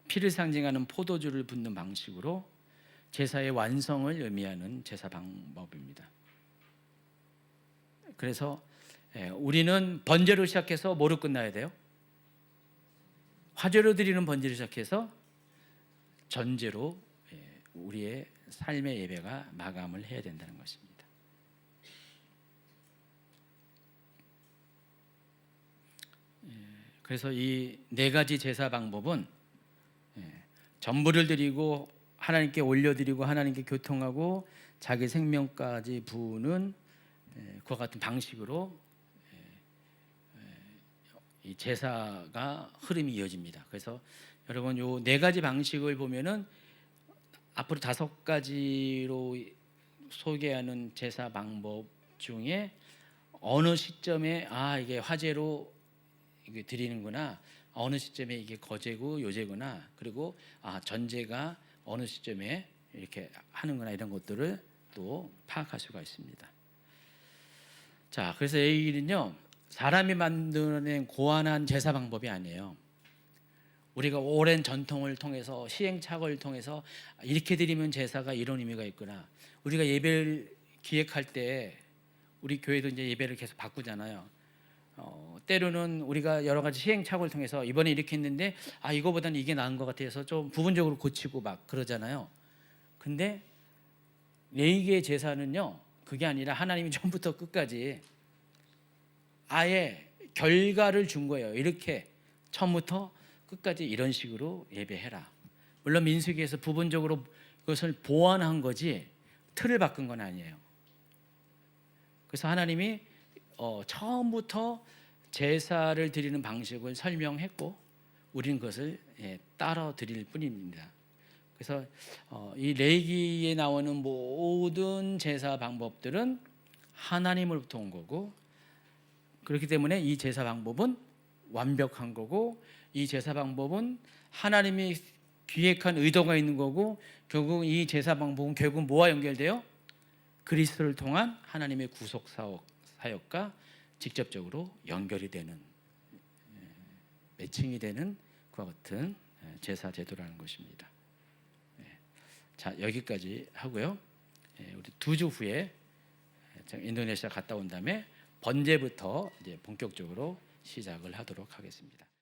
피를 상징하는 포도주를 붓는 방식으로 제사의 완성을 의미하는 제사 방법입니다. 그래서 우리는 번제로 시작해서 뭐로 끝나야 돼요? 화제로 드리는 번제로 시작해서 전제로 우리의 삶의 예배가 마감을 해야 된다는 것입니다. 그래서 이 네 가지 제사 방법은 전부를 드리고 하나님께 올려드리고 하나님께 교통하고 자기 생명까지 부는 그와 같은 방식으로 이 제사가 흐름이 이어집니다. 그래서 여러분 요 네 가지 방식을 보면은 앞으로 5가지로 소개하는 제사 방법 중에 어느 시점에 이게 화제로 이게 드리는구나, 어느 시점에 이게 거제고 요제구나, 그리고 전제가 어느 시점에 이렇게 하는구나, 이런 것들을 또 파악할 수가 있습니다. 자, 그래서 이 일은요, 사람이 만들어낸 고안한 제사 방법이 아니에요. 우리가 오랜 전통을 통해서, 시행착오를 통해서 이렇게 드리면 제사가 이런 의미가 있구나. 우리가 예배를 기획할 때 우리 교회도 이제 예배를 계속 바꾸잖아요. 때로는 우리가 여러 가지 시행착오를 통해서 이번에 이렇게 했는데 이거보다는 이게 나은 것 같아서 좀 부분적으로 고치고 막 그러잖아요. 근데 레위기의 제사는요, 그게 아니라 하나님이 처음부터 끝까지 아예 결과를 준 거예요. 이렇게 처음부터 끝까지 이런 식으로 예배해라. 물론 민수기에서 부분적으로 그것을 보완한 거지 틀을 바꾼 건 아니에요. 그래서 하나님이 처음부터 제사를 드리는 방식을 설명했고 우리는 그것을 따라 드릴 뿐입니다. 그래서 이 레위기에 나오는 모든 제사 방법들은 하나님으로부터 온 거고, 그렇기 때문에 이 제사 방법은 완벽한 거고, 이 제사 방법은 하나님이 기획한 의도가 있는 거고, 결국 이 제사 방법은 결국 뭐와 연결돼요? 그리스도를 통한 하나님의 구속 사역과 직접적으로 연결이 되는, 매칭이 되는 그와 같은 제사 제도라는 것입니다. 자, 여기까지 하고요. 우리 2주 후에 인도네시아 갔다 온 다음에 번제부터 이제 본격적으로 시작을 하도록 하겠습니다.